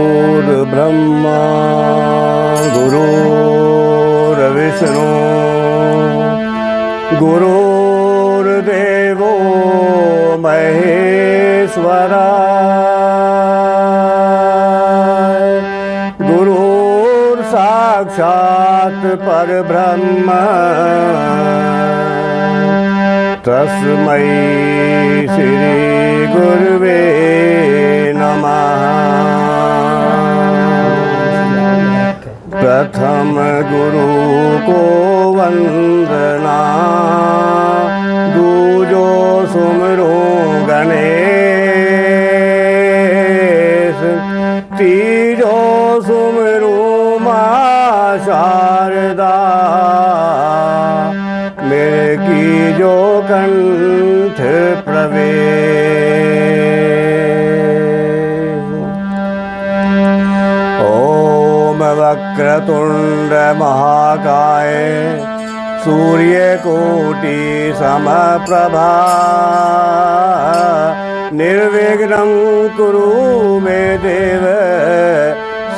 गुरुर्ब्रह्मा गुरुर्विष्णु गुरुर्देवो महेश्वरा गुरुर्साक्षात् परब्रह्म तस्मै श्री गुरुवे नमः। प्रथम गुरु को वंदना दूजो सुमरो गणेश तीजो सुमरो मां शारदा मेरे की जो कंठ प्रवेश। ओम वक्रतुंड महाकाय सूर्यकोटि समप्रभा निर्विघ्नं कुरु मे देव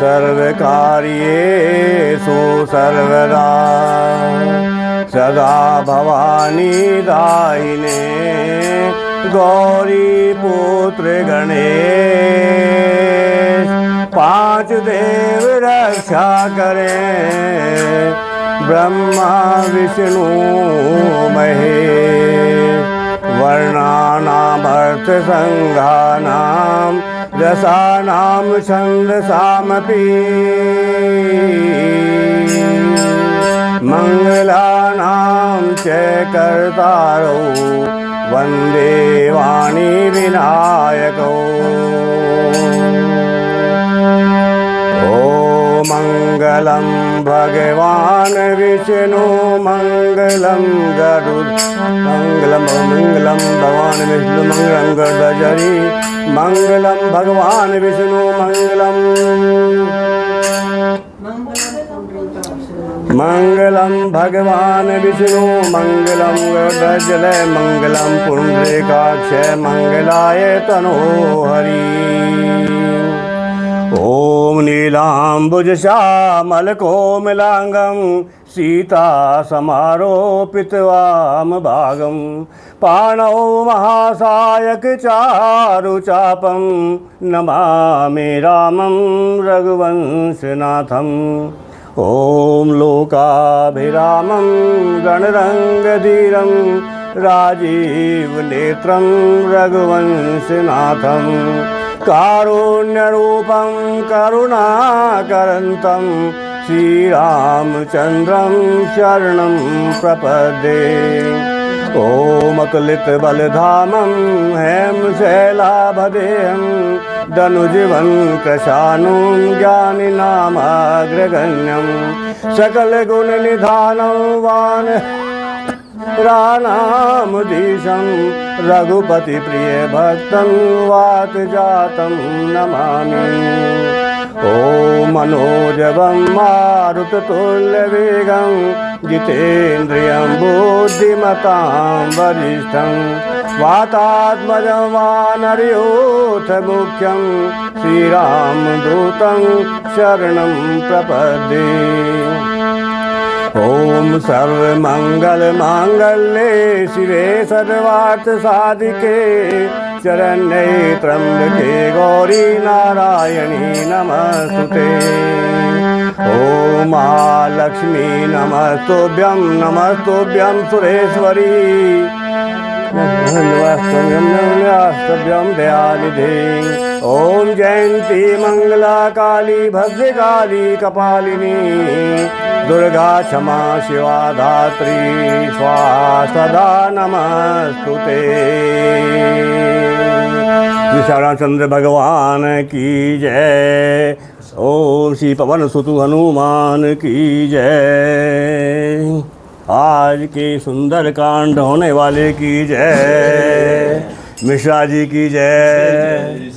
सर्वकार्येषु सर्वदा। सदा भवानी दायिने गौरी पुत्र गणेश पांच देव रक्षा करें ब्रह्मा विष्णु महेश। वर्णानामर्थ संघानां रसानां छन्दसामपि मंगलानां च कर्तारौ वन्दे वाणी विनायकौ। ओ मंगलम भगवान विष्णु मंगलम गरुड़ मंगलम मंगलम भगवान विष्णु मंगलम गरुड़ध्वज मंगलम भगवान विष्णु मंगलम मंगलम भगवान विष्णु मंगलम गरुड़ध्वज मंगलम पुंडरीकाक्ष मंगलाय तनोहरि। ओम नीलांबुज श्यामल कोमलांगं सीता समारोपित वाम भागं पाणौ महासायक चारुचापं नमामि रामं रघुवंशनाथम्। ओम लोकाभिरामं रणरंगधीरं राजीव नेत्रं रघुवंशनाथं कारुण्यरूपं करुणाकरन्तं श्रीरामचन्द्रं शरणं प्रपद्ये। ओम अकलित बलधामं हेमशैलाभदेहं धनुजीवन कृशानुं ज्ञानिनामाग्रगण्यं सकल गुण निधानं वान रानामधीशं रघुपति प्रिय भक्तं वात जातं नमामि। ओम मनोजवं मारुततुल्यवेगं जितेन्द्रियं बुद्धिमतां वरिष्ठं वातात्मजं वानरयूथ मुख्यं श्रीरामदूतं शरणं प्रपद्ये। ओम सर्वमंगलमांगल्ये शिवे सर्वार्थसाधिके शरण्ये त्र्यंबके गौरी नारायणी नमस्तुते। ओम महालक्ष्मी नमस्तुभ्यं सुरेश्वरी नमस्तुभ्यं दयानिधे। ओम जयंती मंगला काली भद्रकाली कपालिनी दुर्गा क्षमा शिवा धात्री स्वाहा सदा नमस्तुते। श्री भगवान की जय। ओम श्री पवन सुतु हनुमान की जय। आज के सुंदर कांड होने वाले की जय। मिश्रा जी की जय।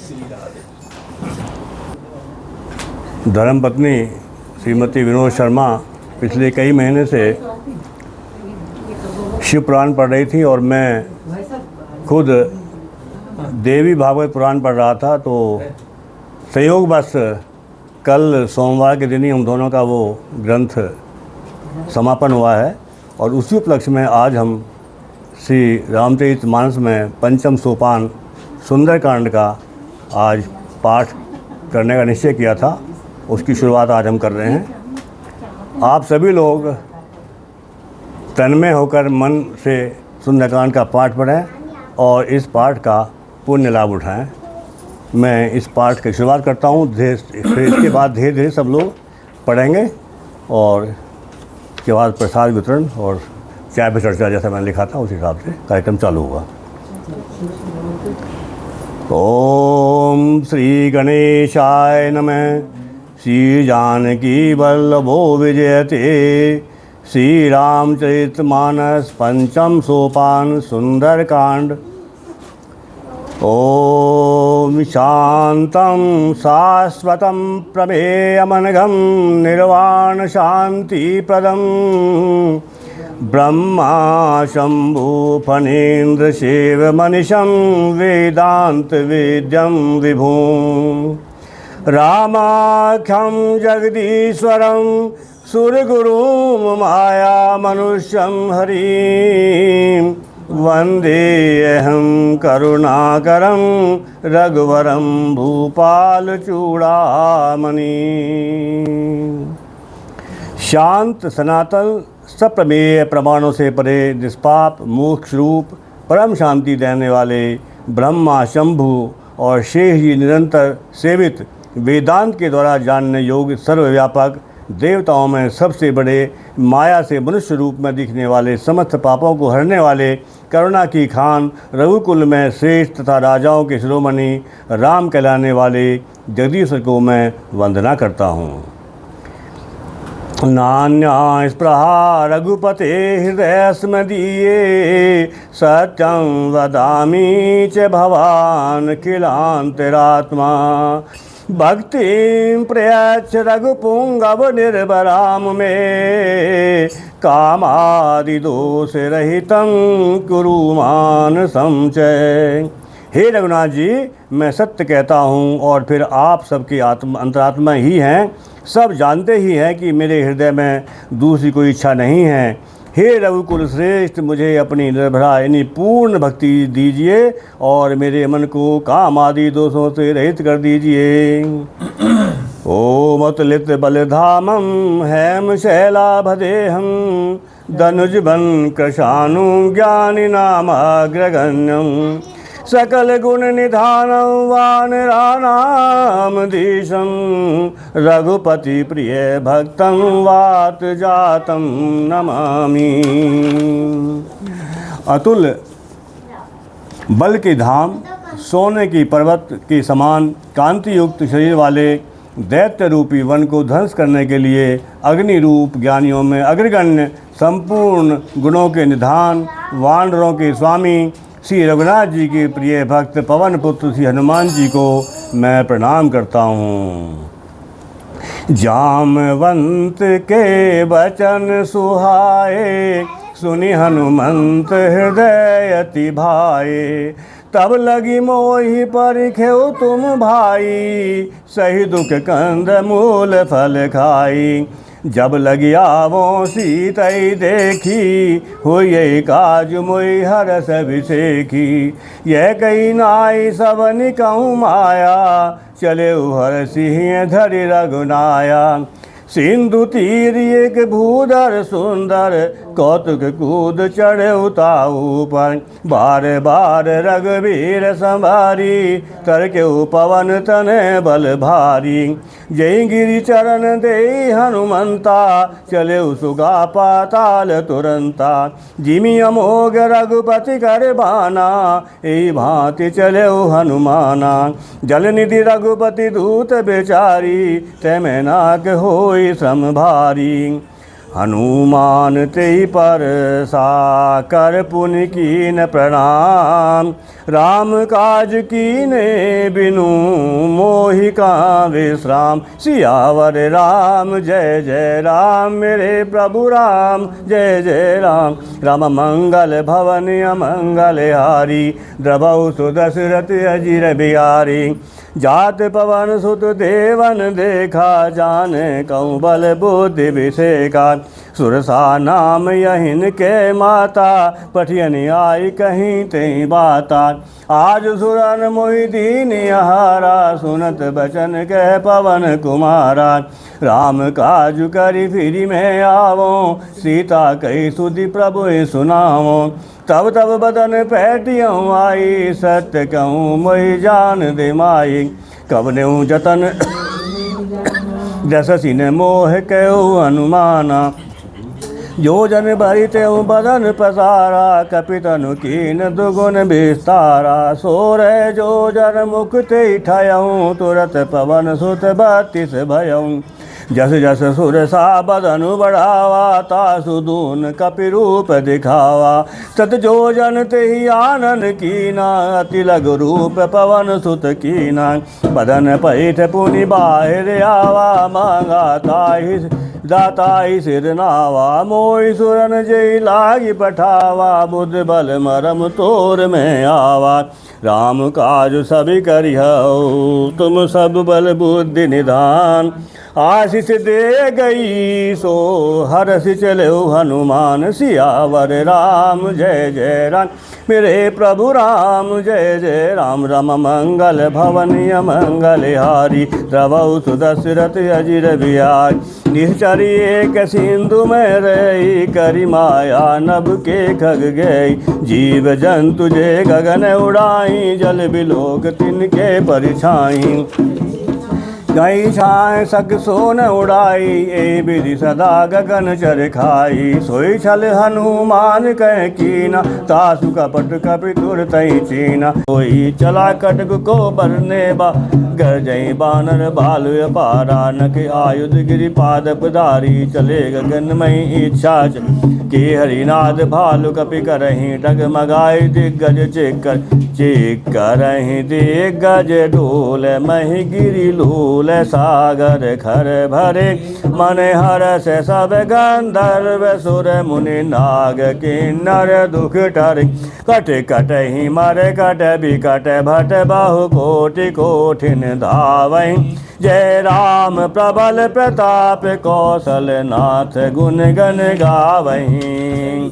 धर्मपत्नी श्रीमती विनोद शर्मा पिछले कई महीने से शिव पुराण पढ़ रही थी और मैं खुद देवी भागवत पुराण पढ़ रहा था। तो संयोग बस कल सोमवार के दिन ही हम दोनों का वो ग्रंथ समापन हुआ है और उसी उपलक्ष्य में आज हम श्री रामचरितमानस में पंचम सोपान सुंदरकांड का आज पाठ करने का निश्चय किया था। उसकी शुरुआत आज हम कर रहे हैं। आप सभी लोग तन्मय होकर मन से सुंदरकांड का पाठ पढ़ें और इस पाठ का पुण्य लाभ उठाएं। मैं इस पाठ की शुरुआत करता हूँ। फिर इसके बाद धीरे धीरे सब लोग पढ़ेंगे और इसके बाद प्रसाद वितरण और चाय पे चर्चा जैसा मैंने लिखा था उस हिसाब से कार्यक्रम चालू होगा। ओम श्री गणेशाय नमः। श्री जानकी वल्लभो विजयते। श्री रामचरितमानस पंचम सोपान सुंदरकांड। ओम शांतं शाश्वतं प्रमेयमनघं निर्वाण शांतिप्रदं ब्रह्मा शंभु फणीन्द्र शिव मनिशं वेदांत वेद्यं विभुं रामाख्यं जगदीश्वरं सुरगुरुं माया मनुष्यं हरिं वन्देऽहं करुणाकरं रघुवरं भूपाल चूड़ामणि। शांत सनातन सप्रमेय प्रमाणों से परे निष्पाप मोक्ष रूप परम शांति देने वाले ब्रह्मा शंभु और शेष जी निरंतर सेवित वेदांत के द्वारा जानने योग्य सर्वव्यापक देवताओं में सबसे बड़े माया से मनुष्य रूप में दिखने वाले समस्त पापों को हरने वाले करुणा की खान रघुकुल में श्रेष्ठ तथा राजाओं के शिरोमणि राम कहलाने वाले जगदीश्वर को मैं वंदना करता हूँ। नान्या स्पृहा रघुपते हृदय स्मदीये सत्यं वदामि च भवान् किलान्तरात्मा भक्तिं प्रयच्छ रघुपुंगव निर्भराम में कामादिदोष रहितं कुरु मान संचय। हे रघुनाथ जी, मैं सत्य कहता हूँ और फिर आप सबकी अंतरात्मा ही हैं। सब जानते ही हैं कि मेरे हृदय में दूसरी कोई इच्छा नहीं है। हे रघुकुल श्रेष्ठ, मुझे अपनी निर्भरा यानी पूर्ण भक्ति दीजिए और मेरे मन को काम आदि दोषों से रहित कर दीजिए। ओम अतुलित बलधामं हेम शैलाभदेहं धनुजबन कृशानु ज्ञानी नामाग्रगण्यं सकल गुण निधानं वानराणाम धीशं रघुपति प्रिय भक्तं वात जातं नमामि। अतुल बल के धाम सोने की पर्वत के समान कांति युक्त शरीर वाले दैत्य रूपी वन को ध्वंस करने के लिए अग्नि रूप ज्ञानियों में अग्रगण्य संपूर्ण गुणों के निधान वानरों के स्वामी श्री रघुनाथ जी के प्रिय भक्त पवन पुत्र श्री हनुमान जी को मैं प्रणाम करता हूँ। जामवंत के वचन सुहाए सुनि हनुमंत हृदय अति भाए तब लगी मोहि परिखेउ तुम भाई सही दुख कंद मूल फल खाई जब लगी आवो सीतई देखी हो ये काज मोहि हरस अभिषेकी यह कही नाई सब निकहु माया चले हर सिंह धरि रघुनाया सिंधु तीर एक भूधर सुंदर कौतुक कूद चढ़े उताऊ पर बार बार रघुवीर संभारी तरके पवन तने बल भारी जय गिरि चरण दे हनुमंता चले सुगा पाताल तुरंता जिमि अमोघ रघुपति कर बाना ए भांति चले हनुमाना जल निधि रघुपति दूत बेचारी तैमे नाक होई समभारी हनुमान तेहि पर सा कर पुनि कीन प्रणाम। राम काज कीने बिनु मोहि कहाँ विश्राम। सियावर राम जय जय राम, मेरे प्रभु राम जय जय राम। राम मंगल भवन अमंगल हारी, द्रवहु सुदशरथ अजिर बिहारी। जात पवन सुत देवन देखा, जाने कहूँ बल बुद्धि विषेका। सुरसा नाम यहिन के माता, पठियन आई कहीं ते बाता। आज सुरन मोहि दीन हारा, सुनत बचन कह पवन कुमारा। राम काज करि फिरि मैं आवो, सीता कही सुधि प्रभु सुनावो। तब तब बदन पैटियों आई, सत्य कहूँ मोहि जान दे माई। कवनेऊ जतन जस सिन मोह कहो हनुमाना। जो जन भरि तेऊ बदन पसारा, कपितनु कीन दुगुन विस्तारा। सोर जो जन मुख ते ठयऊँ, तुरत पवन सुत बत्तीस भयऊँ। जस जस सुरसा बदनु बढ़ावा, तासु दून कपि रूप दिखावा। तत जो जन तेहि आनन कीना, अति लघु रूप पवन सुत कीना। बदन पैठ पुनि बाहिर आवा, मांगा ताहि दाताहि सिर नावा। मोहि सुरन जय लागी पठावा, बुद्ध बल मरम तोर में आवा। राम काज सभी करिहउ, तुम सब बल बुद्धि निधान। आशीष दे गई सो हरषि चलो हनुमान। सियावर राम जय जय राम, मेरे प्रभु राम जय जय राम। राम मंगल भवन अमंगल हारी, द्रवहु सुदशरथ अजिर बिहारी। निश्चर एक सिंधु में रही, करि माया नभ के खग गई। जीव जंतु जे गगन उड़ाई, जल बिलोक तिनके परिछाई। गई छाए सक सोन उड़ाई, ए विधि सदा गगन चर खाई। सोई छल हनुमान कह कीना, तासु कपट कपि तुर तई चीना। सोई चला कटक को बरने बा, गरजई बानर भालु अपारा। नख आयुध गिरि पाद पधारी, चले गगन मई इच्छा के। हरिनाद भालु कपि करहीं, डगमगाई दिग्गज चेकर। चेकरहीं दिग्गज ढोल, मही गिरि लोल। सागर खर भरे, मन हरष सब गंधर्व सुर मुनि नाग। किन्नर दुख टर कट कटहि मर कट बिकट, भट बहु कोटि कोठिन धावै। जय राम प्रबल प्रताप, कौशल नाथ गुण गण गावहीं।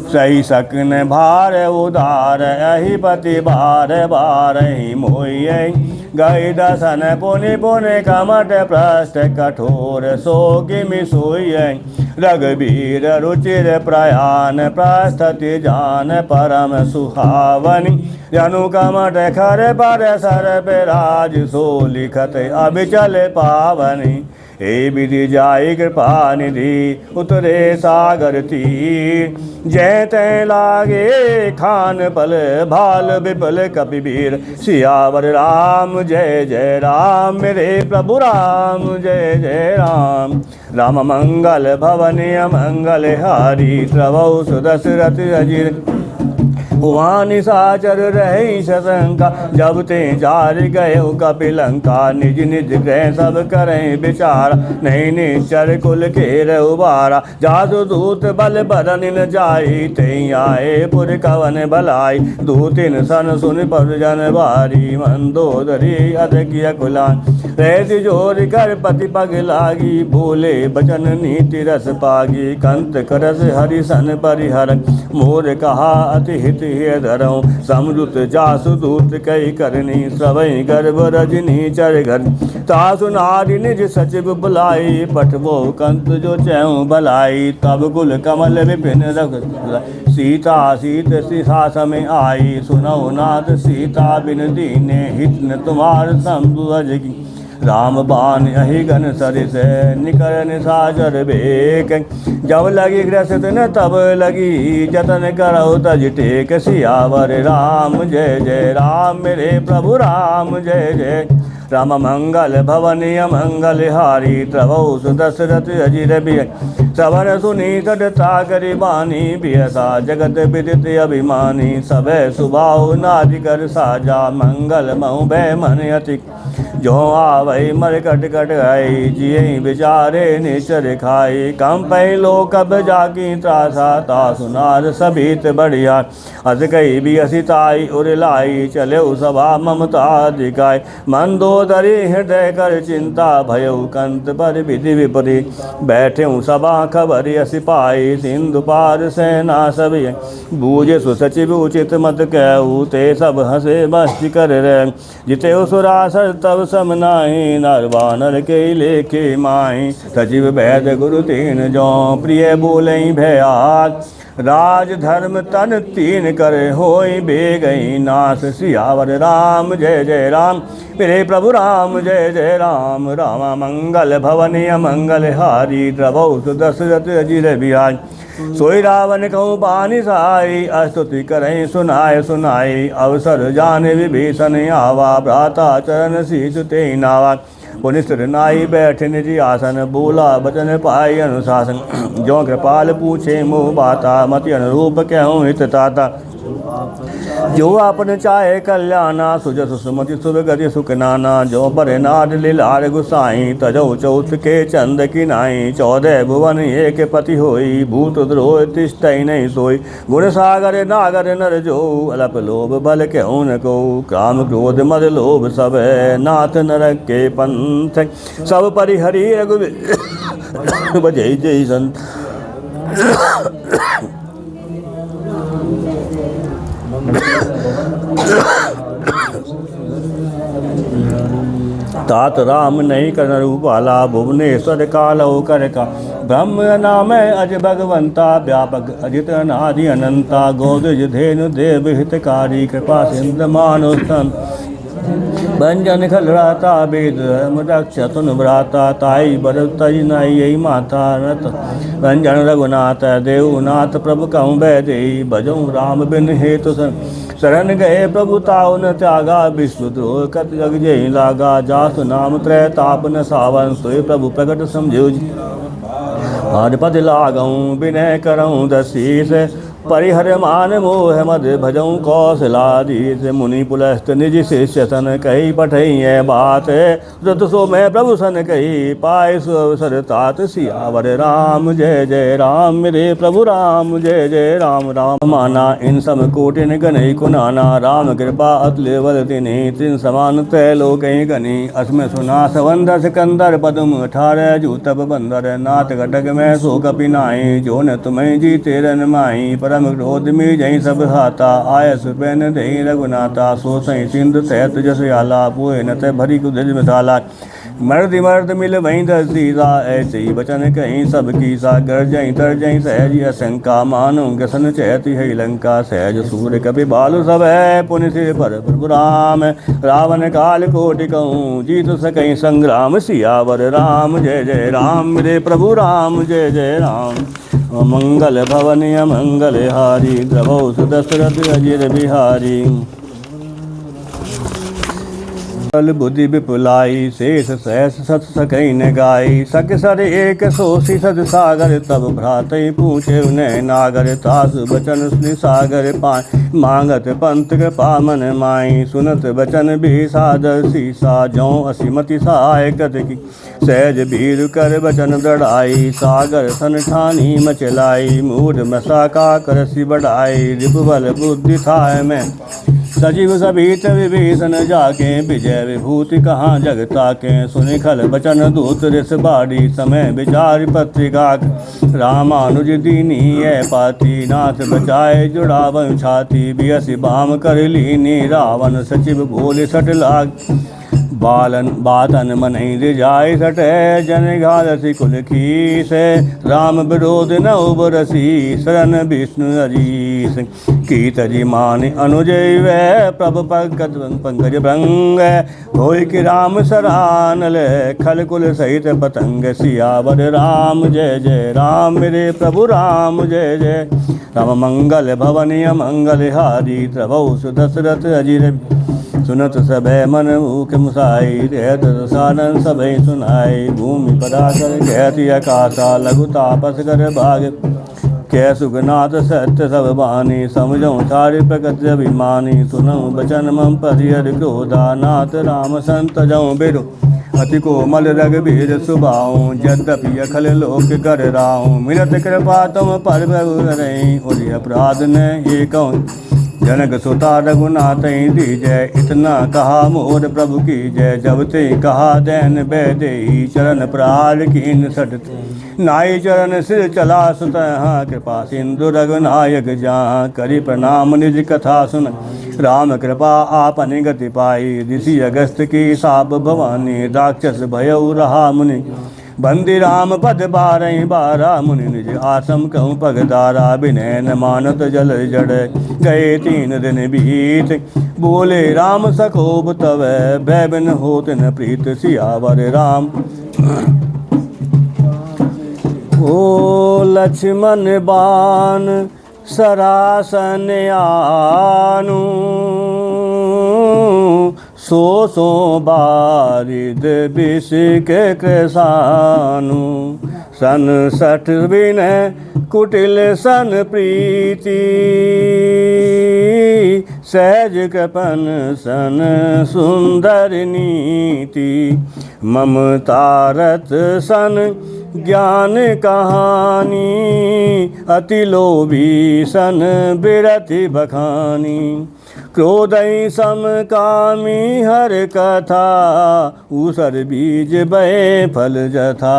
सही सकन भार उदार, अहिपति बार बारहि मोहियै। गई दसन पुनि पुनि कमट प्रस्थ, कठोर सो किमि सोइयै। रघुबीर रुचिर प्रयान, प्रस्थति जान परम सुहावनि। जनु कमट खर पर सर बिराज, सो लिखत अबिचल पावनि। हे विधि जाई कृपा निधि, उतरे सागर तीर। जय तै लागे खान पल, भाल विपल कपिवीर। सियावर राम जय जय राम, मेरे प्रभु राम जय जय राम। राम मंगल भवन अमंगल हारी, द्रवहु सुदशरथ अजिर। हुआ निशाचर रही शशंका, जब ते जार गए कपिलंका। निज निज गृह सब करें विचार, नहीं निश्चर कुल केर उबारा। जादू दूत बल बरन जाई, ते आए पुर कवन भलाई। दूतिन सन सुन पर जन बारी, मंदोदरी अधकिय कुलान। रहति जोर कर पति पग लागी, बोले बचन नीति रस पागी। कंत करस हरि सन परिहर, मोर कहा अति हित धरऊँ। समरुत जासु दूत कई करनी, सवई गर्भ रजनी चर घर। तासु नारी निज सचिव बुलाई, पठवो कंत जो चैऊ भलाई। तब कुल कमल विपिन रघु, सीता सीत सिसा समय आई। सुनौ नाथ सीता बिन दीने, हित न तुम्हार शंभु अज की। राम बाण अहि गन सरिस, निकर निशाचर बेक। जब लगी ग्रसित न तब लगी, जतन करौ तज टेक। सियावर राम जय जय राम, मेरे प्रभु राम जय जय राम मंगल भवनीय मंगल हारी त्रवौ सुदशरथ अजिर बिय सवन सुनी तटता करि बानी बियसा जगत विदित अभिमानी सबे सुबाहु नादिकर साजा मंगल महु भय मन अति जो आवै मरकट कट आई जिये बिचारे निचर खाई कम पहलो कब जाकी त्रासा ता सुनार सभीत बढ़िया अस कही भी असिताई उरलाई चले सभा ममता दिखाई मंदोदरी हृदय कर चिंता भयो कंत पर विधि विपरीत बैठे सभा खबर सिपाही सिंधु पार सेना सभी बूझे सुसचिव उचित मत कहू ते सब हंसे मस्ती कर रहे जिते सुरासर तब समनाही नरवानर के लेखे माही सचिव वैद गुरु तीन जो प्रिय बोले भयात राज धर्म तन तीन करे होई बे गई नाश सियावर राम जय जय राम मेरे प्रभु राम जय जय राम राम मंगल भवनीय मंगल हारी द्रवौ सुदशरथ अजिर बिहार सोई रावण कहूँ बानी साई अस्तुति करें सुनाए सुनाई अवसर जाने विभीषण आवा भ्राता चरण शीश ते नावा पुनिस्तर नाई बैठे निज आसन बोला बचन पाई अनुशासन जो कृपाल पूछे मुँह बाता मति अनुरूप कहूँ हित ताता जो आपन चाहे कल्याणा सुजस सुमति सुरगति सुख नाना जो पर नाद लीलार गुसाई तजो चौथ के चंद की नाई 14 भुवन एक पति होई भूत द्रोह तिष्ठई नहीं सोई गुण सागर नागर नर जो अलप लोभ बल कहूँ न को काम क्रोध मद लोभ सब है नाथ नरक के पंथ सब परिहरि रघुवीर बजै जय संत तात राम नहीं कर रूपाला भुवनेश्वर कालो कर का ब्रह्म नाम अज भगवंता व्यापक अजित अनादि अनंता गोदज धेनु देव हितकारी कृपा सिंधु मानुस्तम भंजन खलराता वेद रक्ष तुन भ्राता ताई बर तज नाई माता रत भंजन रघुनाथ देवनाथ प्रभु कहूँ दे भजऊँ राम बिन हेतु शरण गए प्रभु ताऊ न त्यागा विष्णुद्रोह कत जग जय लागा जासु नाम त्रय ताप न सावन सोई प्रभु प्रकट समझो पादपद लागऊँ विनय करऊँ दशीष परिहर मान मोह मद भजऊँ कौशलाधीश मुनि पुलस्त निज शिष्य सन कही पठई बात रत सो मैं प्रभु सन कही पाए सुअवसर तात सियावर राम जय जय राम मेरे प्रभु राम जय जय राम राम माना इन सम कोटिन गनई कुनाना राम कृपा अतुल तिन्हि तिन समान त्रैलोक गनी अस्म सुना सवंदर सिकंदर पदम 18 जूतब बंदर नाथ घटक में सो कपि नाई जो न तुम्हें जी तेरन माही परम क्रोध में जय सब हाथा आयस पैन दही रघुनाथा सो सही सिंधु सहत जस आला पुए न ते भरी कुदज मिसाला मर्द मर्द मिल वहीं दसीसा ऐसे ही बचन कहीं सब की सा गर जई तर जई सहज असंका मानो गसन चहति है लंका सहज सूर्य कपि बालु सब है पुण्य से पर प्रभु राम रावण काल कोटि कहूँ जीत सकई संग्राम सियावर राम जय जय राम मेरे प्रभु राम जय जय राम मंगल भवनीय मंगल हारी द्रवौ सुदशरथ अजिर बिहारी बुद्धि विपुलाई शेष सहस सत सकई न गाई सक सर एक सोसी सद सागर तब भ्रातई पूछे उन्हें नागर तास बचन सागर पाए मांगत पंथ कृपा मन माई सुनत बचन भी सादर सीसा जौ असीमति सहाय कत की सहज भीर कर बचन दड़ाई सागर सन ठानी मचलाई मूढ़ मसा का करसी बढ़ाई रिपुबल बुद्धि था में सजीव सभीत विभीषण जाके विजय विभूति कहाँ जगता के सुनि खल बचन दूत रिस बाड़ी समय विचार पत्रिका रामानुज दीनी है पाती नाथ बचाए जुड़ावन छाती बियसी बाम कर लीनी रावण सचिव बोले सट लाग बालन बातन मनई रिजाय सटे जन घालसी कुल खीस राम विरोध न उबरसी शरण विष्णु अजीस कीत जी मान अनुजय वै प्रभ पंकज भंग होय कि राम सरानल खल कुल सहित पतंग सियावर राम जय जय राम मेरे प्रभु राम जय जय राम मंगल भवनीय मंगल हारी द्रवौ सुदशरथ अजिर सुनत सबे मन मुख मुसाई, रहत रसानन सबे सुनाई। भूमि पराकर कहति आकाशा, लघु तापस कर भाग। कह सुखनाथ सत्य सब बानी, समझऊँ सारे प्रकृति अभिमानी। सुनऊँ बचन मम परिहर क्रोधा, नाथ राम संत जऊँ बिरु। अति कोमल रघुबीर सुभाऊँ, यद्यपि अखिल लोक कर राऊँ। मिलत कृपा तुम पर प्रभु रहीं, उरि अपराध न एकऊँ। जनक सुता रघुनाथ दीजय, इतना कहा मोर प्रभु की जय। जब ते कहा दैन बैदेही, चरण प्रहार कीन सटत। नाई चरण सिर चला सुत, कृपा सिंधु रघुनायक जहाँ। करि प्रणाम निज कथा सुन, राम कृपा आपन गति पाई। ऋषि अगस्त की साप भवानी, राक्षस भयउ रहा मुनि। बंदी राम पद बारहि बारा, मुनि निज आसम कहूँ पगदारा। विनय न मानत जल जड़, गए 3 दिन बीत। बोले राम सकोब तब, भय बिन होत न प्रीत। सियावर राम ओ लक्ष्मण बान सरासन आनु। सो बारिद विष के कृसानु। सन 60 विनय कुटिल सन प्रीति, सहज कृपन सन सुंदर नीति। ममतारत सन ज्ञान कहानी, अति लोभी सन बिरति बखानी। क्रोधई सम कामी हर कथा, ऊसर बीज बहे फल जथा।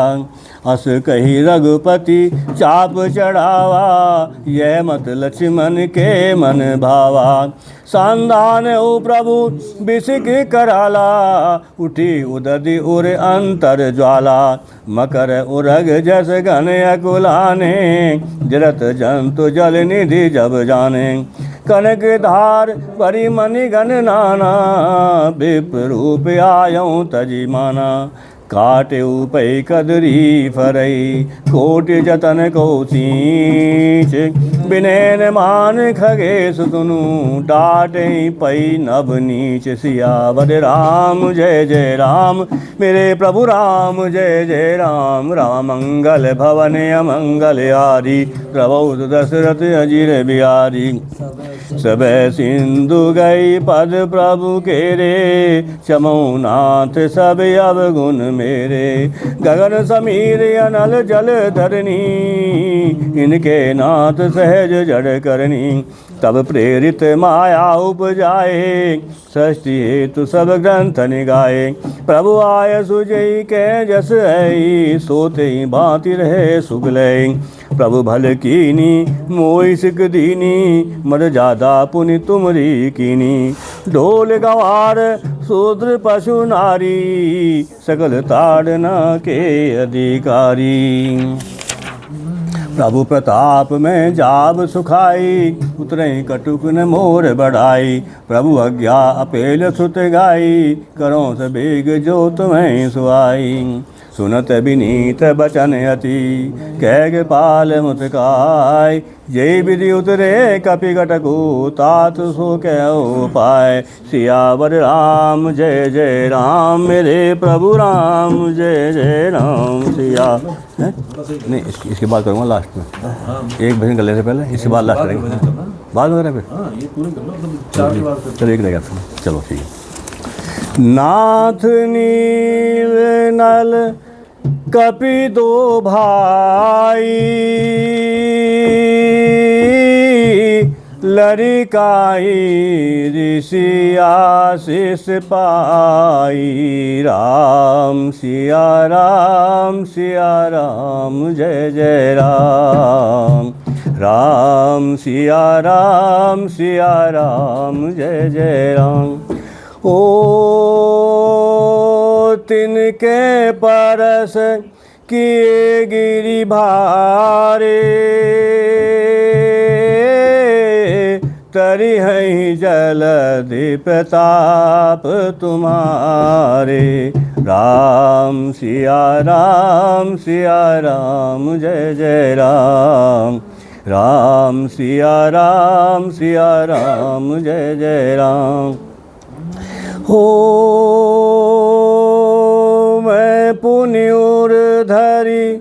अस कही रघुपति चाप चढ़ावा, यह मत लक्ष्मण के मन भावा। सांदान ओ प्रभु बिसिक कराला, उठी उदधि उर अंतर ज्वाला। मकर उरग जस घन अकुलाने, जरत जंतु जल निधि जब जाने। कनक धार परि मणि गण नाना, विप्ररूप आयऊँ तजी माना। काटे उपै कदरी फरई, कोटि जतन को सींच। विनयन मान खगेश सुनु, डाटे पै नभ नीच। सियावर राम जय जय राम, मेरे प्रभु राम जय जय राम। राम मंगल भवन अमंगल हारी, प्रभु दशरथ अजिर बिहारी। सब सिंधु गई पद प्रभु के रे, चमऊ नाथ सब अवगुण मेरे। गगन समीर अनल जल धरनी, इनके नाथ सहज जड़ करनी। तब प्रेरित माया उपजाए, षष्ठी हेतु सब ग्रंथ निगाए। प्रभु आय सुजई के जस है, सोते ही भांति रहे सुगलय। प्रभु भल कीनी मोहि सिक दीनी, मर जादा पुनि तुमरी कीनी। ढोल गवार शूद्र पशु नारी, सकल ताड़ना के अधिकारी। प्रभु प्रताप में जाब सुखाई, उतरे कटुक न मोर बढ़ाई। प्रभु आज्ञा अपेल सुत गाई, करो सबेग जो तुम्हें सुहाई। सुनत विनीत बचन अति, कह पाल मुस्काय। जय विधि उतरे कपि कटकु, तात सो कहो पाए। सियावर राम जय जय राम, मेरे प्रभु राम जय जय राम। सिया नहीं, इसके बाद करूँगा लास्ट में। एक भजन कर लेते पहले, इसके बाद लास्ट करेंगे। बाद में करें फिर, चलो एक रहेगा। चलो ठीक है। नाथ नील नल कपि दो भाई, लड़िकाई ऋषि आशीष पाई। राम सिया राम जय जय राम। राम सिया राम जय जय राम। ओ तिनके परस किए गिरि भारे, तरि हैं जलधि प्रताप तुम्हारे। राम सिया राम जय जय राम। राम सिया राम जय जय राम। हो मैं पुण्य धरी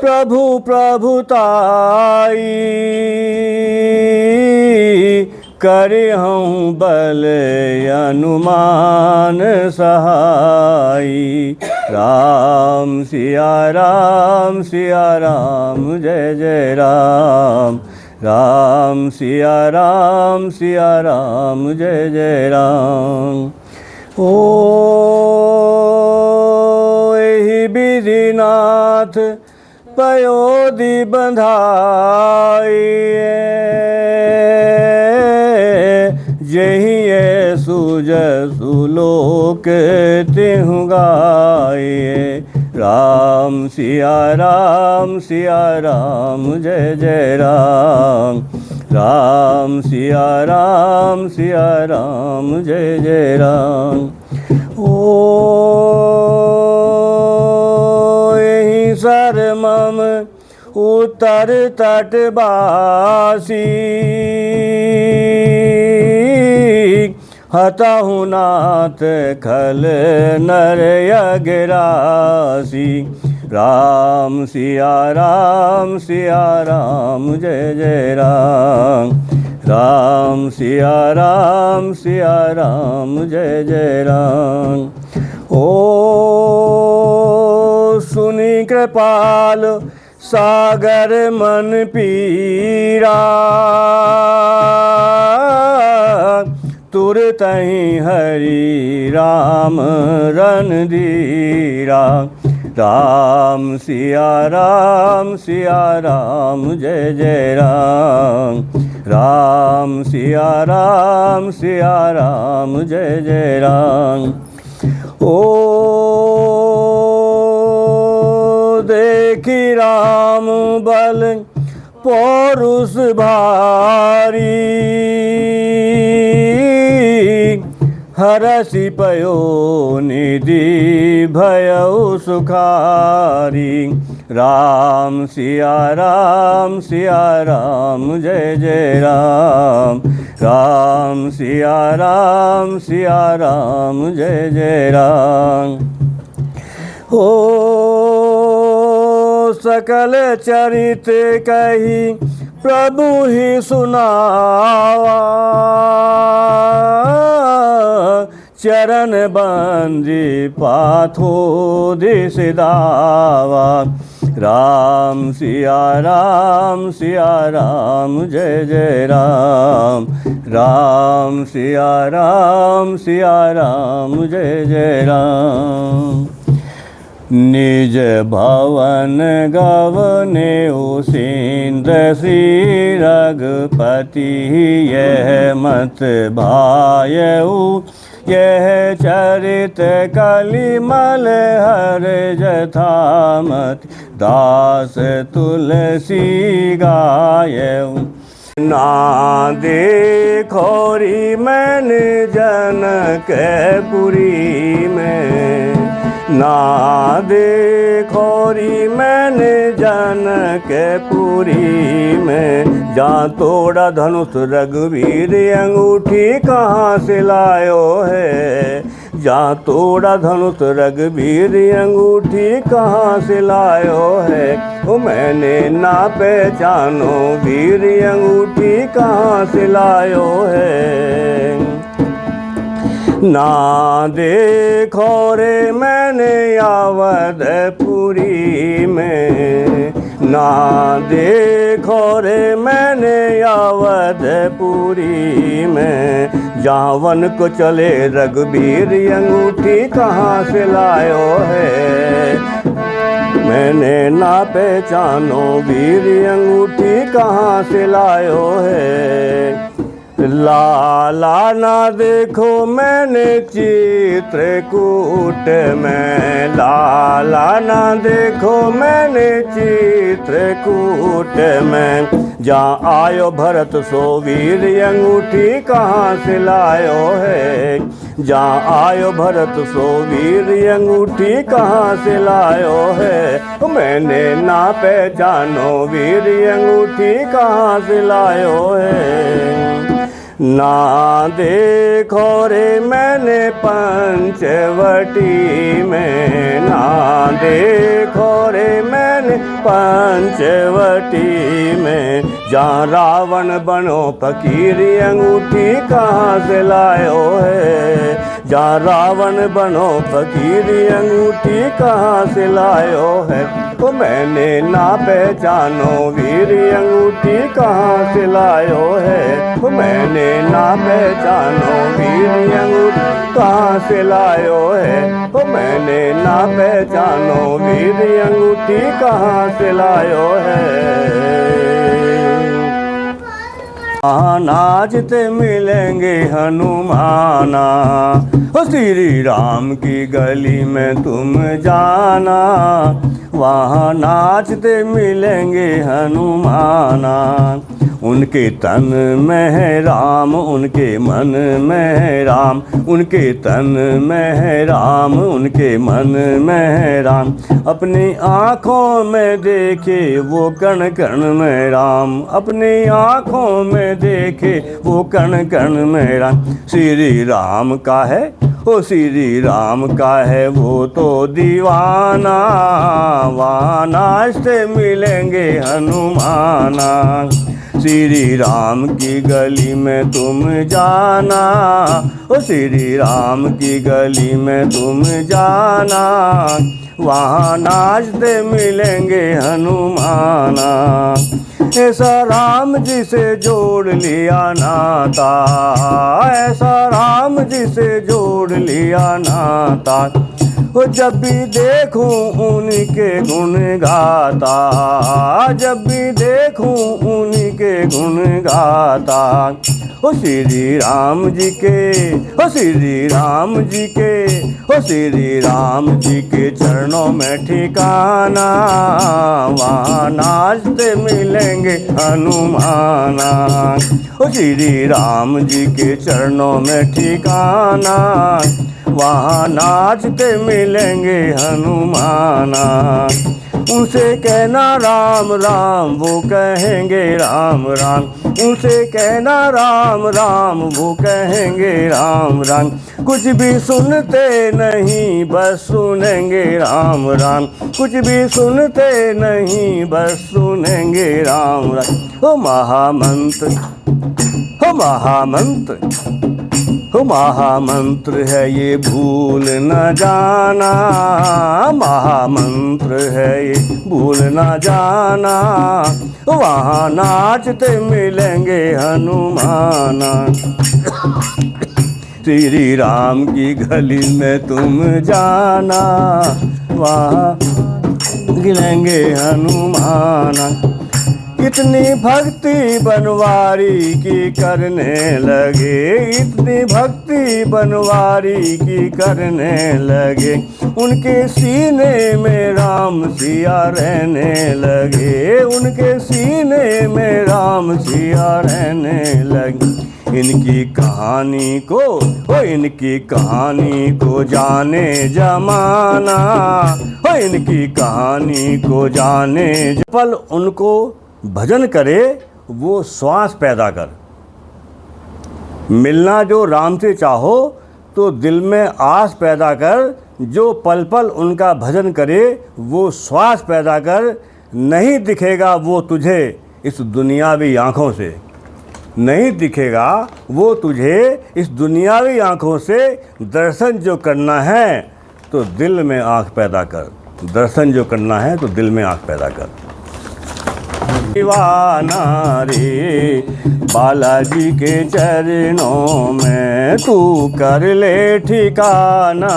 प्रभु प्रभुताई, करे हूँ बल अनुमान सहाई। राम सिया राम जय जय राम। राम सिया राम जय जय राम। ओ एहि विधिनाथ पयोधि बंधाई, जही सुजसु लोक तिहु गाये। राम सिया राम जय जय राम। राम सिया राम जय जय राम। ओ यही सरमम उत्तर तटवासी, हतहु नाथ खल नर अगरासी। राम सिया राम जय जय राम। राम सिया राम जय जय राम। ओ सुनि कृपाल सागर मन पीरा, तुरत ही हरि राम रणधीरा। राम सिया राम जय जय राम। राम सिया राम जय जय राम। ओ देखी राम बल पौरुष भारी, हरषि पयो निधि भयउ सुखारी। राम सिया राम जय जय राम। राम सिया राम जय जय राम। हो सकल चरित कही प्रभु ही सुनावा, चरण बंदी पाथो दिस दावा। राम सिया राम जय जय राम। राम सिया राम जय जय राम। निज भवन गवने उसेन्द्र श्री रघुपति, यह मत भायऊ यह चरित कलिमल हर जथामति, दास तुलसी गायऊ। ना देखोरी मैन जनकपुरी में, ना देखोरी मैंने जनकपुरी में। जहाँ तोड़ा धनुष रघुवीर अंगूठी कहाँ से लायो है। जहाँ तोड़ा धनुष रघुवीर अंगूठी कहाँ से लायो है। वो मैंने ना पहचानो वीर अंगूठी कहाँ से लायो है। ना देखो रे मैंने अवधपुरी में, ना देखो रे मैंने अवधपुरी में। जहाँ वन को चले रघुवीर अंगूठी कहाँ से लायो है। मैंने ना पहचानो वीर अंगूठी कहाँ से लायो है। लाला ना देखो मैंने चित्रकूट में, लाला ना देखो मैंने चित्रकूट में। जहाँ आयो भरत सो वीर अंगूठी कहाँ से लायो है। जहाँ आयो भरत सो वीर अंगूठी कहाँ से लायो है। मैंने ना पहचानो वीर अंगूठी कहाँ से लायो है। ना देखो रे मैंने पंचवटी में, ना देखो रे मैंने पंचवटी में। जहाँ रावण बनो फकीर अंगूठी कहाँ से लायो है, जहाँ रावण बनो फकीर अंगूठी कहाँ से लायो है। तो मैंने ना पहचानो वीर अंगूठी कहाँ से लायो है, तो मैंने ना पहचानो वीर अंगूठी कहाँ से लायो है, तो मैंने ना पहचानो वीर अंगूठी कहाँ से लायो है। वहाँ नाचते मिलेंगे हनुमाना, ओ श्री राम की गली में तुम जाना। वहाँ नाचते मिलेंगे हनुमाना, उनके तन में है राम उनके मन में है राम, उनके तन में है राम उनके मन में है राम। अपनी आँखों में देखे वो कण कण में राम, अपनी आँखों में देखे वो कण कण में राम। श्री राम का है ओ श्री राम का है वो तो दीवाना, वहाँ नाचते मिलेंगे हनुमाना। श्री राम की गली में तुम जाना, ओ श्री राम की गली में तुम जाना। वहाँ नाचते मिलेंगे हनुमाना। ऐसा राम जी से जोड़ लिया नाता, ऐसा राम जी से जोड़ लिया नाता। वो जब भी देखूं उनके गुण गाता, जब भी देखूं उनके गुण गाता। ओ श्री राम जी के, ओ श्री राम जी के, ओ श्री राम जी के चरणों में ठिकाना। वहाँ नाचते मिलेंगे हनुमाना, ओ श्री राम जी के चरणों में ठिकाना। वहाँ नाचते मिलेंगे हनुमाना। उनसे कहना राम राम वो कहेंगे राम राम, उनसे कहना राम राम वो कहेंगे राम राम। कुछ भी सुनते नहीं बस सुनेंगे राम राम, कुछ भी सुनते नहीं बस सुनेंगे राम राम। ओ महामंत्र, ओ महामंत्र, हो महामंत्र है ये भूल न जाना, महामंत्र है ये भूल न जाना। वहाँ नाचते मिलेंगे हनुमाना। श्री राम की गली में तुम जाना, वहाँ मिलेंगे हनुमाना। इतनी भक्ति बनवारी की करने लगे, इतनी भक्ति बनवारी की करने लगे। उनके सीने में राम सिया रहने लगे, उनके सीने में राम सिया रहने लगे। इनकी कहानी को, ओ इनकी कहानी को जाने जमाना, ओ इनकी कहानी को जाने। पल उनको भजन करे वो श्वास पैदा कर। मिलना जो राम से चाहो तो दिल में आस पैदा कर। जो पल पल उनका भजन करे वो श्वास पैदा कर। नहीं दिखेगा वो तुझे इस दुनियावी आँखों से, नहीं दिखेगा वो तुझे इस दुनियावी आँखों से। दर्शन जो करना है तो दिल में आँख पैदा कर, दर्शन जो करना है तो दिल में आँख पैदा कर। दीवाना रे बालाजी के चरणों में तू कर ले ठिकाना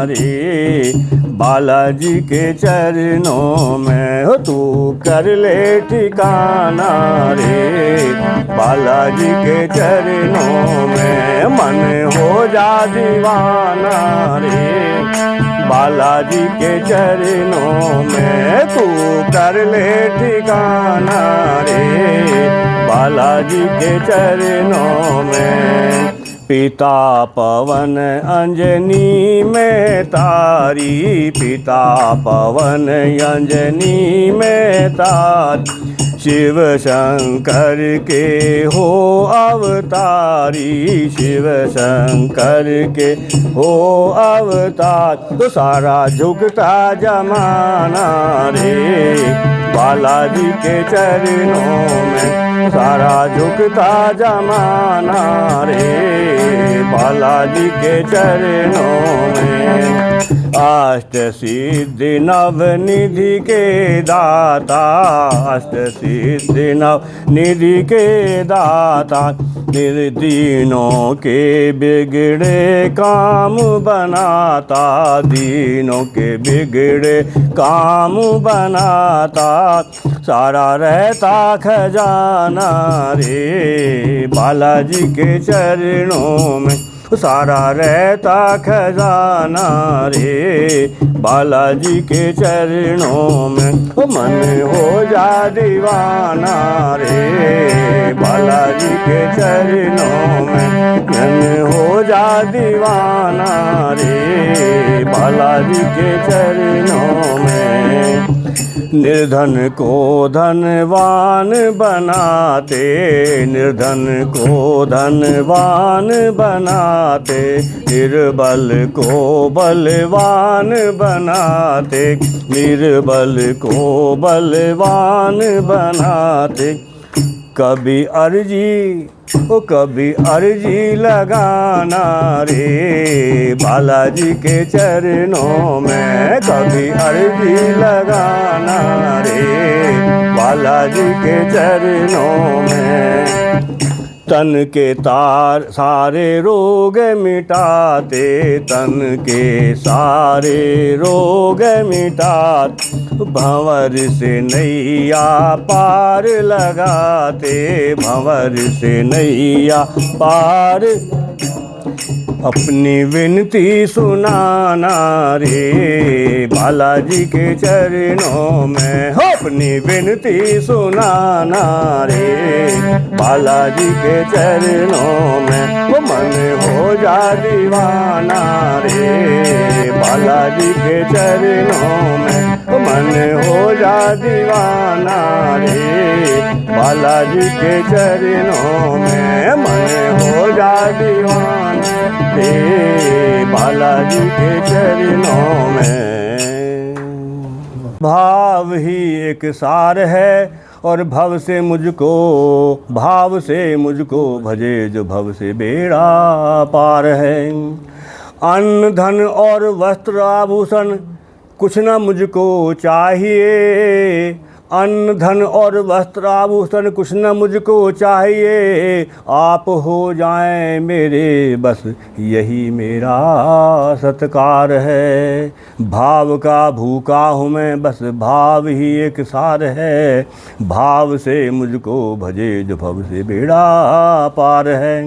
रे, बालाजी के चरणों में हो तू कर ले ठिकाना रे। बालाजी के चरणों में मन हो जा दीवाना रे, बालाजी के चरणों में तू कर ले ठिकाना रे। बालाजी के चरणों में पिता पवन अंजनी में तारी, पिता पवन अंजनी में तारी। शिव शंकर के हो अवतारी, शिव शंकर के हो अवतार। तो सारा झुकता जमाना रे बालाजी के चरणों में, सारा झुकता जमाना रे बालाजी के चरणों में। अष्ट सिद्धि नवनिधि के दाता, अष्ट सिद्धि नवनिधि के दाता। दीनों के बिगड़े काम बनाता, दीनों के बिगड़े काम बनाता। सारा रहता खजाना रे बालाजी के चरणों में, सारा रहता खजाना रे बालाजी के चरणों में। मन हो जा दीवाना रे बालाजी के चरणों में, मन हो जा दीवाना रे बालाजी के चरणों में। निर्धन को धनवान बनाते, निर्धन को धनवान बनाते। निर्बल को बलवान बनाते, निर्बल को बलवान बनाते। कभी अर्जी ओ कभी अर्जी लगाना रे बालाजी के चरणों में, कभी अर्जी लगाना रे बालाजी के चरणों में। तन के तार सारे रोग मिटाते, तन के सारे रोग मिटाते। भंवर से नैया पार लगाते, भंवर से नैया पार। अपनी विनती सुनाना रे बालाजी के चरणों में, हो अपनी विनती सुनाना रे बालाजी के चरणों में। वो मन हो जा दीवाना रे बालाजी के चरणों में, वो मन हो जा दीवाना रे बालाजी के चरणों में। मन हो जा दीवाना रे बालाजी के चरणों में। भाव ही एक सार है और भव से मुझको, भाव से मुझको भजे जो भव से बेड़ा पार है। अन्न धन और वस्त्र आभूषण कुछ न मुझको चाहिए, अन्न धन और वस्त्र आभूषण कुछ न मुझको चाहिए। आप हो जाएं मेरे बस यही मेरा सत्कार है। भाव का भूखा हूँ मैं, बस भाव ही एक सार है। भाव से मुझको भजे जो भव से बेड़ा पार है।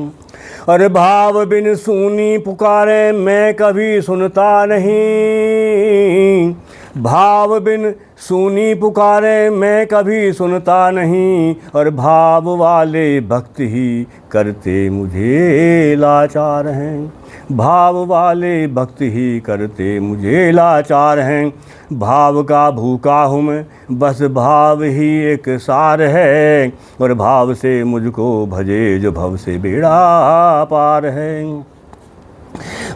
अरे भाव बिन सूनी पुकारे मैं कभी सुनता नहीं, भाव बिन सूनी पुकारे मैं कभी सुनता नहीं। और भाव वाले भक्त ही करते मुझे लाचार हैं, भाव वाले भक्त ही करते मुझे लाचार हैं। भाव का भूखा हूँ मैं, बस भाव ही एक सार है। और भाव से मुझको भजे जो भव से बेड़ा पार है।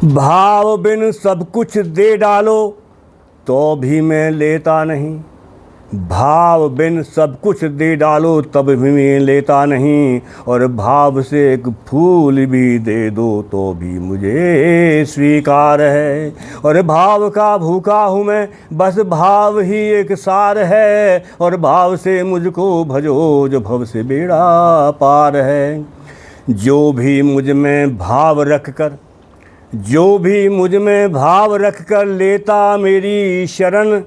भाव बिन सब कुछ दे डालो तो भी मैं लेता नहीं, भाव बिन सब कुछ दे डालो तब भी मैं लेता नहीं। और भाव से एक फूल भी दे दो तो भी मुझे स्वीकार है। और भाव का भूखा हूँ मैं, बस भाव ही एक सार है। और भाव से मुझको भजो जो भव से बेड़ा पार है। जो भी मुझ में भाव रख कर, जो भी मुझ में भाव रख कर लेता मेरी शरण,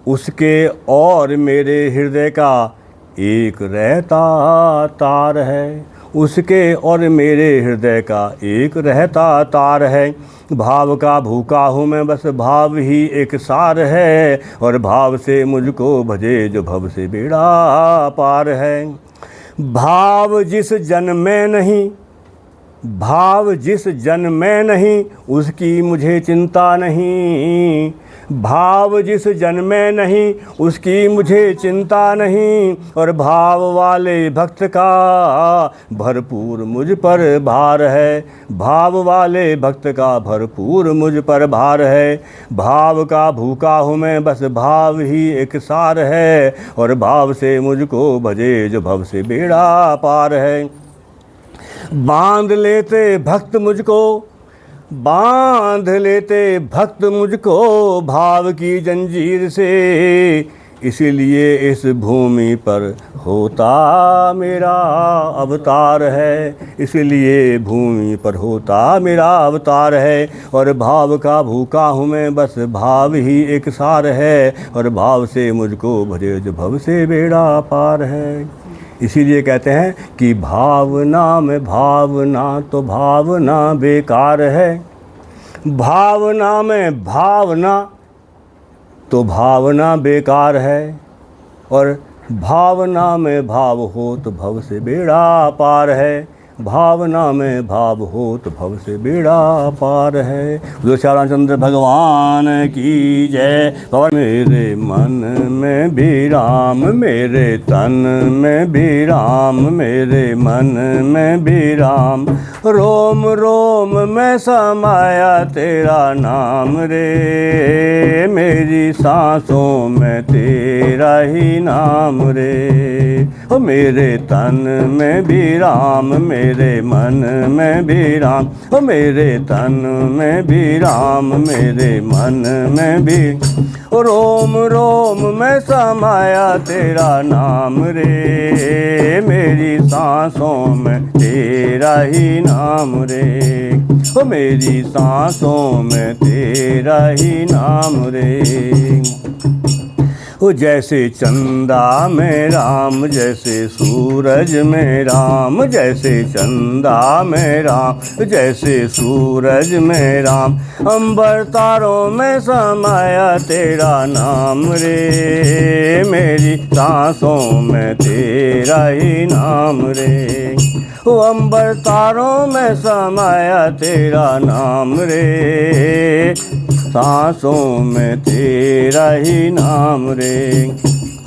उसके और मेरे हृदय का एक रहता तार है, उसके और मेरे हृदय का एक रहता तार है। भाव का भूखा हूँ मैं, बस भाव ही एक सार है। और भाव से मुझको भजे जो भव से बेड़ा पार है। भाव जिस जन में नहीं, भाव जिस जन में नहीं, उसकी मुझे चिंता नहीं। भाव जिस जन में नहीं उसकी मुझे चिंता नहीं, और भाव वाले भक्त का भरपूर मुझ पर भार है। भाव वाले भक्त का भरपूर मुझ पर भार है। भाव का भूखा हूँ मैं, बस भाव ही एक सार है, और भाव से मुझको भजे जो भव से बेड़ा पार है। बांध लेते भक्त मुझको, बांध लेते भक्त मुझको भाव की जंजीर से, इसीलिए इस भूमि पर होता मेरा अवतार है। इसलिए भूमि पर होता मेरा अवतार है, और भाव का भूखा हूँ मैं, बस भाव ही एक सार है, और भाव से मुझको भजे जो भव से बेड़ा पार है। इसीलिए कहते हैं कि भावना में भावना तो भावना बेकार है। भावना में भावना तो भावना बेकार है, और भावना में भाव हो तो भव से बेड़ा पार है। भावना में भाव हो तो भव से बेड़ा पार है। जो श्यामचंद्र भगवान की जय। मेरे मन में भी राम, मेरे तन में भी राम, मेरे मन में भी राम, रोम रोम में समाया तेरा नाम रे, मेरी सांसों में तेरा ही नाम रे। ओ मेरे तन में भी राम, मेरे मन में भी राम, ओ मेरे तन में भी राम, मेरे मन में भी, ओ रोम रोम में समाया तेरा नाम रे, मेरी सांसों में तेरा ही नाम रे। ओ मेरी सांसों में तेरा ही नाम रे। ओ जैसे चंदा में राम, जैसे सूरज में राम, जैसे चंदा में राम, जैसे सूरज में राम, अंबर तारों में समाया तेरा नाम रे, मेरी सांसों में तेरा ही नाम रे। ओ अंबर तारों में समाया तेरा नाम रे, सांसों में तेरा ही नाम रे।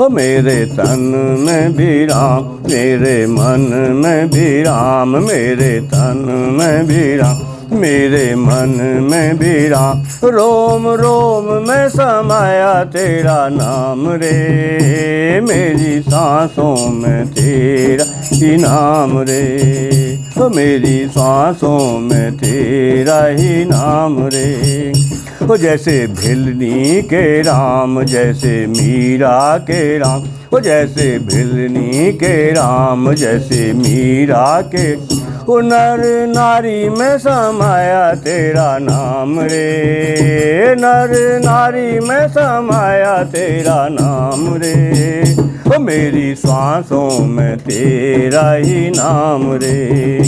ओ मेरे तन में भी राम, मेरे मन में भी राम, मेरे तन में भी राम, मेरे मन में भी राम, रोम रोम में समाया तेरा नाम रे, मेरी सांसों में तेरा ही नाम रे। ओ मेरी सांसों में तेरा ही नाम रे। ओ जैसे भिलनी के राम, जैसे मीरा के राम, ओ जैसे भिलनी के राम, जैसे मीरा के, ओ नर नारी में समाया तेरा नाम रे, नर नारी में समाया तेरा नाम रे। ओ मेरी सांसों में तेरा ही नाम रे,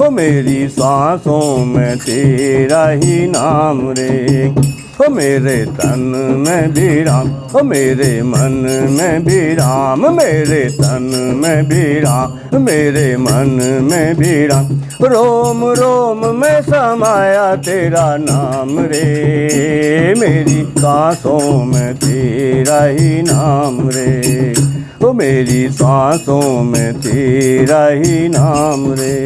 ओ मेरी सांसों में तेरा ही नाम रे। ओ मेरे तन में भी राम, ओ मेरे मन में भी राम, मेरे तन में भी राम, मेरे मन में भी राम, रोम रोम में समाया तेरा नाम रे, मेरी सांसों में तेरा ही नाम रे। ओ मेरी सांसों में तेरा ही नाम रे।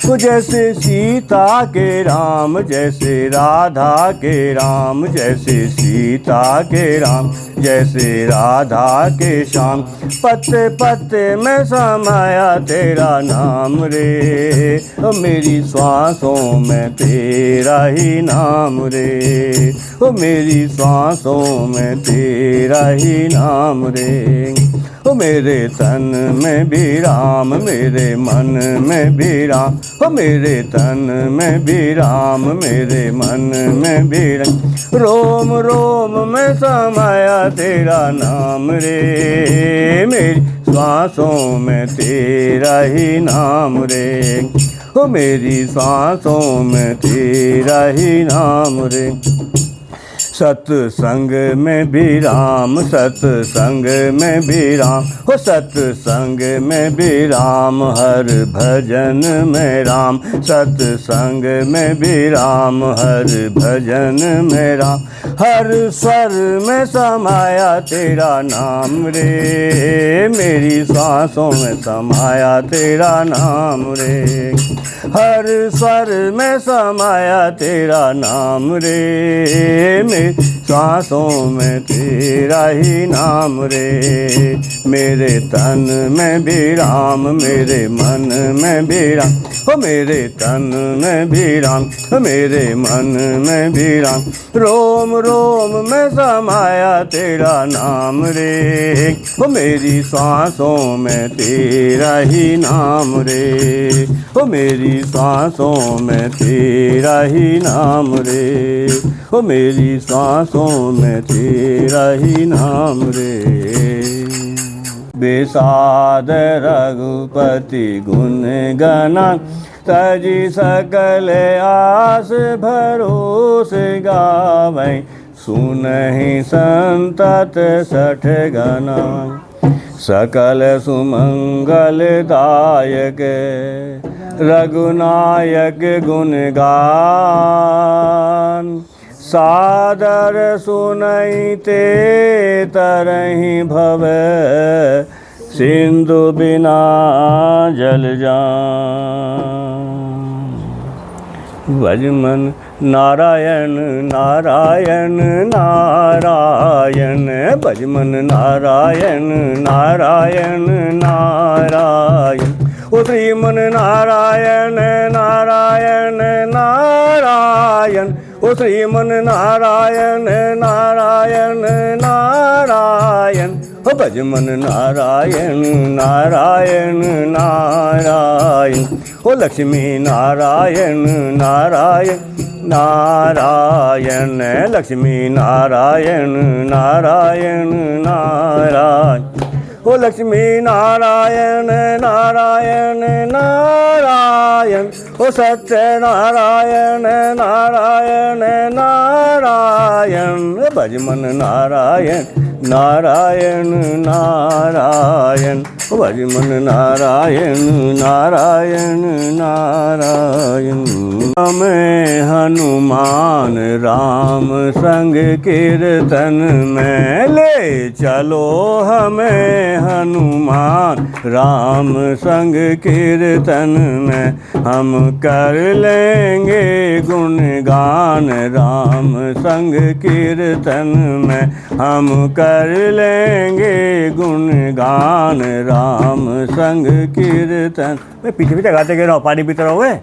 ओ जैसे सीता के राम, जैसे राधा के राम, जैसे सीता के राम, जैसे राधा के श्याम, पत्ते पत्ते में समाया तेरा नाम रे, ओ मेरी सांसों में तेरा ही नाम रे, ओ मेरी सांसों में तेरा ही नाम रे। ओ मेरे तन में भी राम, मेरे मन में भी राम, ओ मेरे तन में भी राम, मेरे मन में भी राम, रोम रोम में समाया तेरा नाम रे, मेरी सांसों में तेरा ही नाम रे। ओ मेरी सांसों में तेरा ही नाम रे। सत्संग में भी राम, सत्संग में भी राम, हो सत्संग में भी राम, हर भजन में राम, सत्संग में भी राम, हर भजन में राम, हर स्वर में समाया तेरा नाम रे, मेरी सांसों में समाया तेरा नाम रे। हर स्वर में समाया तेरा नाम रे, मेरी सांसों में तेरा ही नाम रे। मेरे तन में भी राम, मेरे मन में भी राम, हो मेरे तन में भी राम, मेरे मन में भी राम। रोम रोम में समाया तेरा नाम रे, हो मेरी सांसों में तेरा ही नाम रे। हो मेरी सांसों में तेरा ही नाम रे, हो मेरी सांसों में तेरा ही नाम रे। बेसाद रघुपति गुण गना, तजी सकल आस भरोस गावै। सुनहि संतत सठ गना, सकल सुमंगल दायक रघुनायक गुण गान। सादर सुनई ते तरहि भव, सिंधु बिना जल जान। भजमन नारायण नारायण नारायण, भजमन नारायण नारायण नारायण। ओ श्रीमन नारायण नारायण नारायण, ओ श्रीमन नारायण नारायण नारायण। ओ भजमन नारायण नारायण नारायण, ओ लक्ष्मी नारायण नारायण नारायण, लक्ष्मी नारायण नारायण नारायण। ओ लक्ष्मी नारायण नारायण नारायण, ओ सत्य नारायण नारायण नारायण। भजमन नारायण नारायण नारायण, भजमन नारायण नारायण नारायण। हमें हनुमान राम संग कीर्तन में ले चलो, हमें हनुमान राम संग कीर्तन में। हम कर लेंगे गुणगान राम संग कीर्तन में, हम कर लेंगे गुणगान राम संग कीर्तन। मैं पीछे पीछे गाते कह रहा हूँ, पानी पीते रहोगे।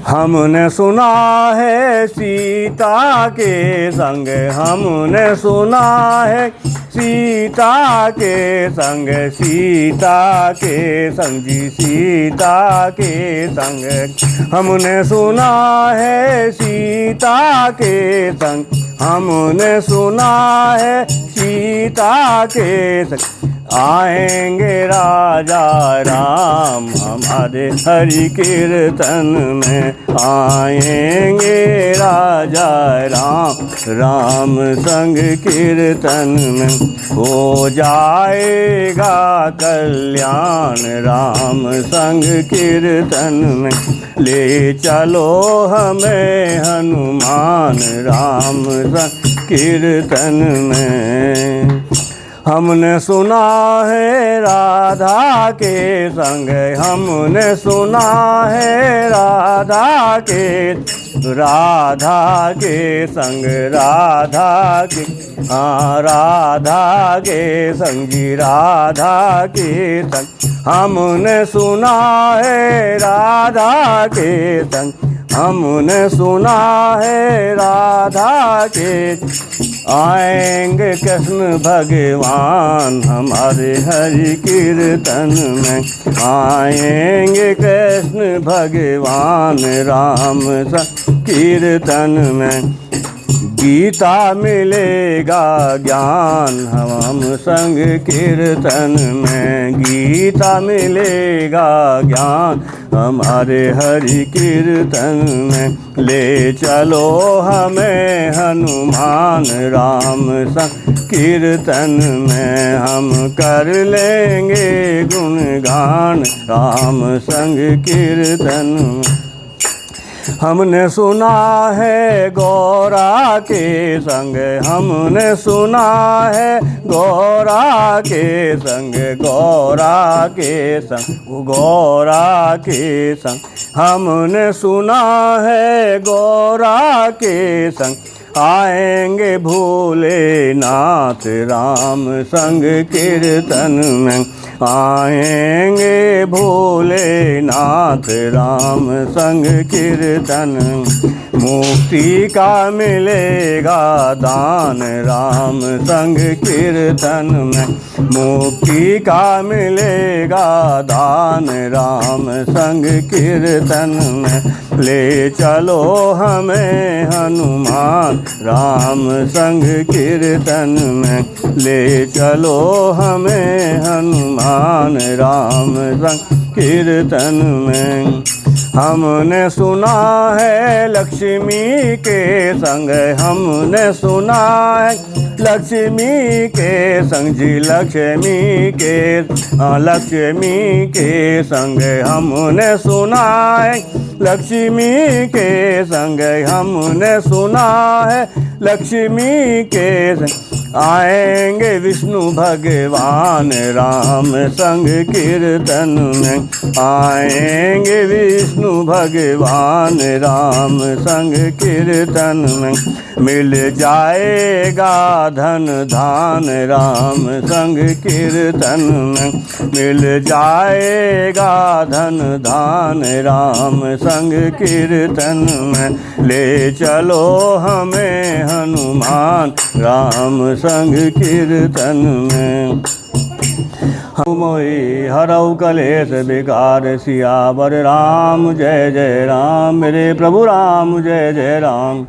हमने सुना है सीता के संग, हमने सुना है सीता के संग, सीता के संग जी सीता के संग। हमने सुना है सीता के संग, हमने सुना है सीता के संग। आएंगे राजा राम हमारे हरि कीर्तन में, आएंगे राजा राम राम संग कीर्तन में। हो जाएगा कल्याण राम संग कीर्तन में, ले चलो हमें हनुमान राम संग कीर्तन में। हमने सुना है राधा के संग, हमने सुना है राधा के, राधा के संग, राधा के, हाँ राधा के संग जी राधा के संग। हमने सुना है राधा के संग, हमने सुना है राधा के। आएंगे कृष्ण भगवान हमारे हरि कीर्तन में, आएंगे कृष्ण भगवान राम संग कीर्तन में। गीता मिलेगा ज्ञान हम संग कीर्तन में, गीता मिलेगा ज्ञान हमारे हरि कीर्तन में। ले चलो हमें हनुमान राम संग कीर्तन में, हम कर लेंगे गुणगान राम संग कीर्तन में। हमने सुना है गौरा के संग, हमने सुना है गौरा के संग, गौरा के संग, गौरा के संग। हमने सुना है गौरा के संग, आएंगे भोलेनाथ राम संग कीर्तन में, आएंगे भोलेनाथ राम संग कीर्तन। मुक्ति का मिलेगा दान राम संग कीर्तन में, मुक्ति का मिलेगा दान राम संग कीर्तन में। ले चलो हमें हनुमान राम संग कीर्तन में, ले चलो हमें हनुमान राम संग कीर्तन में। हमने सुना है लक्ष्मी के संग, हमने सुना है लक्ष्मी के संग जी, लक्ष्मी के लक्ष्मी के संग। हमने सुना है लक्ष्मी के संग, हमने सुना है लक्ष्मी के संग। आएंगे विष्णु भगवान राम संग कीर्तन में, आएंगे विष्णु भगवान राम संग कीर्तन में। मिल जाएगा धन धान राम संग कीर्तन में, मिल जाएगा धन धान राम संग कीर्तन में। ले चलो हमें हनुमान राम संग कीर्तन में। हम मोहि हरऊ कलेश विकार, सियावर राम जय जय राम। मेरे प्रभु राम जय जय राम।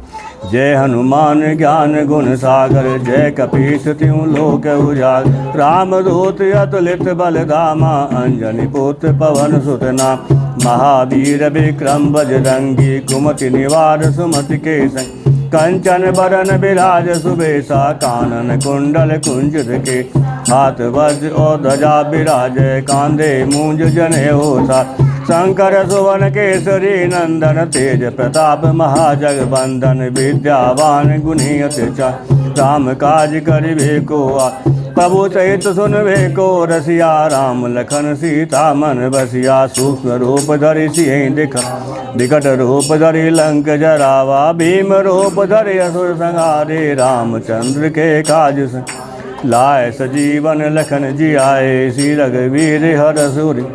जय हनुमान ज्ञान गुण सागर, जय कपीश तिहु लोक उजागर। रामदूत अतुलित बल धामा, अंजनी पुत्र पवन सुत नामा। महावीर विक्रम बजरंगी, कुमति निवार सुमति के संग। कंचन बरन बिराज सुबेसा, कानन कुंडल कुंजित के। हाथ वज्र और ध्वजा बिराजय, कांधे मूंज जनेऊ साथ। शंकर सुवन केसरी नंदन, तेज प्रताप महाजगबंदन। विद्यावान गुणी अति चातुर, राम काज करिबे को आतुर। प्रभु चरित सुनबे को रसिया, राम लखन सीता मन बसिया। सूक्ष्म रूप धरि सियहि दिखावा, विकट रूप धरि लंक जरावा। भीम रूप धरि असुर संहारे, रामचंद्र के काज लाए सजीवन लखन जियाए। श्री रघुवीर हर सूरि,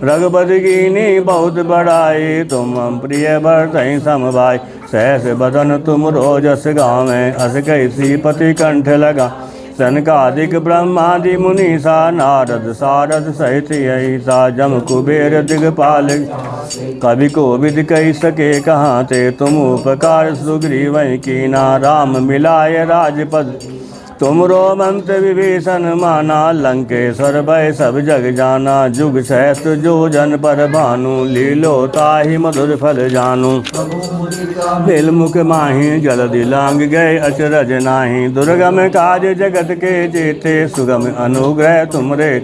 रघुपति कीन्ही बहुत बड़ाई। तुम प्रिय भरतहि सम भाई, सहस बदन तुम रोजस गावें। अस कहि श्रीपति कंठ लगा, सनकादिक ब्रह्मादि मुनीसा। नारद सारद सहित अहिसा, जम कुबेर दिगपाल। कवि कोविद कहि सके कहाँ ते, तुम उपकार सुग्रीवहि कीना। राम मिलाय राजपद, तुमरो मंत्र विभीषण माना। लंकेश्वर भय सब जग जाना, जुग सहस्त्र जो जन पर भानु। लीलो ताहि मधुर फल जानू, बिल मुख माहि जलधि लांग गए अचरज नाही। दुर्गम काज जगत के जेते, सुगम अनुग्रह तुमरे।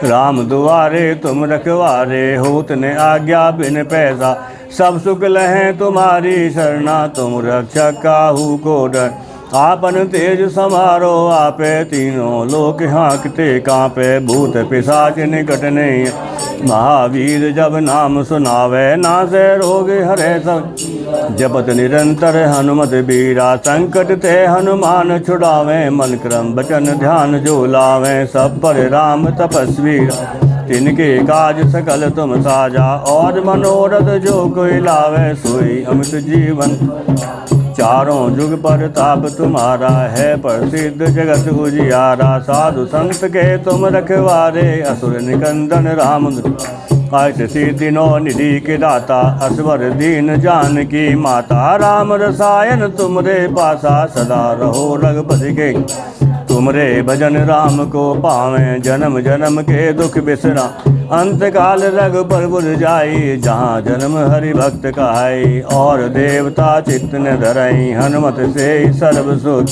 राम दुआरे तुम रखवारे, होत ने आज्ञा बिन पैसा। सब सुख लहें तुम्हारी शरणा, तुम रक्षक काहू को डर। आपन तेज समारो आपे, तीनों लोक हाँकते कांपे। भूत पिशाच निकट नहीं, महावीर जब नाम सुनावे। नासे रोग हरे सब, जपत निरंतर हनुमत बीरा। संकट ते हनुमान छुड़ावे, मन क्रम बचन ध्यान जो लावे। सब पर राम तपस्वी, तिनके काज सकल तुम साजा। और मनोरथ जो कोई लावे, सोई अमित जीवन। चारों जुग पर ताप तुम्हारा, है प्रसिद्ध जगत उजियारा। साधु संत के तुम रखवारे, असुर निकंदन राम। अष्ट सिद्धि नौ निधि के दाता, असवर दीन जानकी माता। राम रसायन तुमरे पासा, सदा रहो रघुपति के। तुमरे भजन राम को पावें, जन्म जन्म के दुख बिसरा। अंत काल रघुबर बुझ जाई, जहाँ जन्म हरि भक्त कहाई। और देवता चित्त न धरई, हनुमत से सर्व सुख।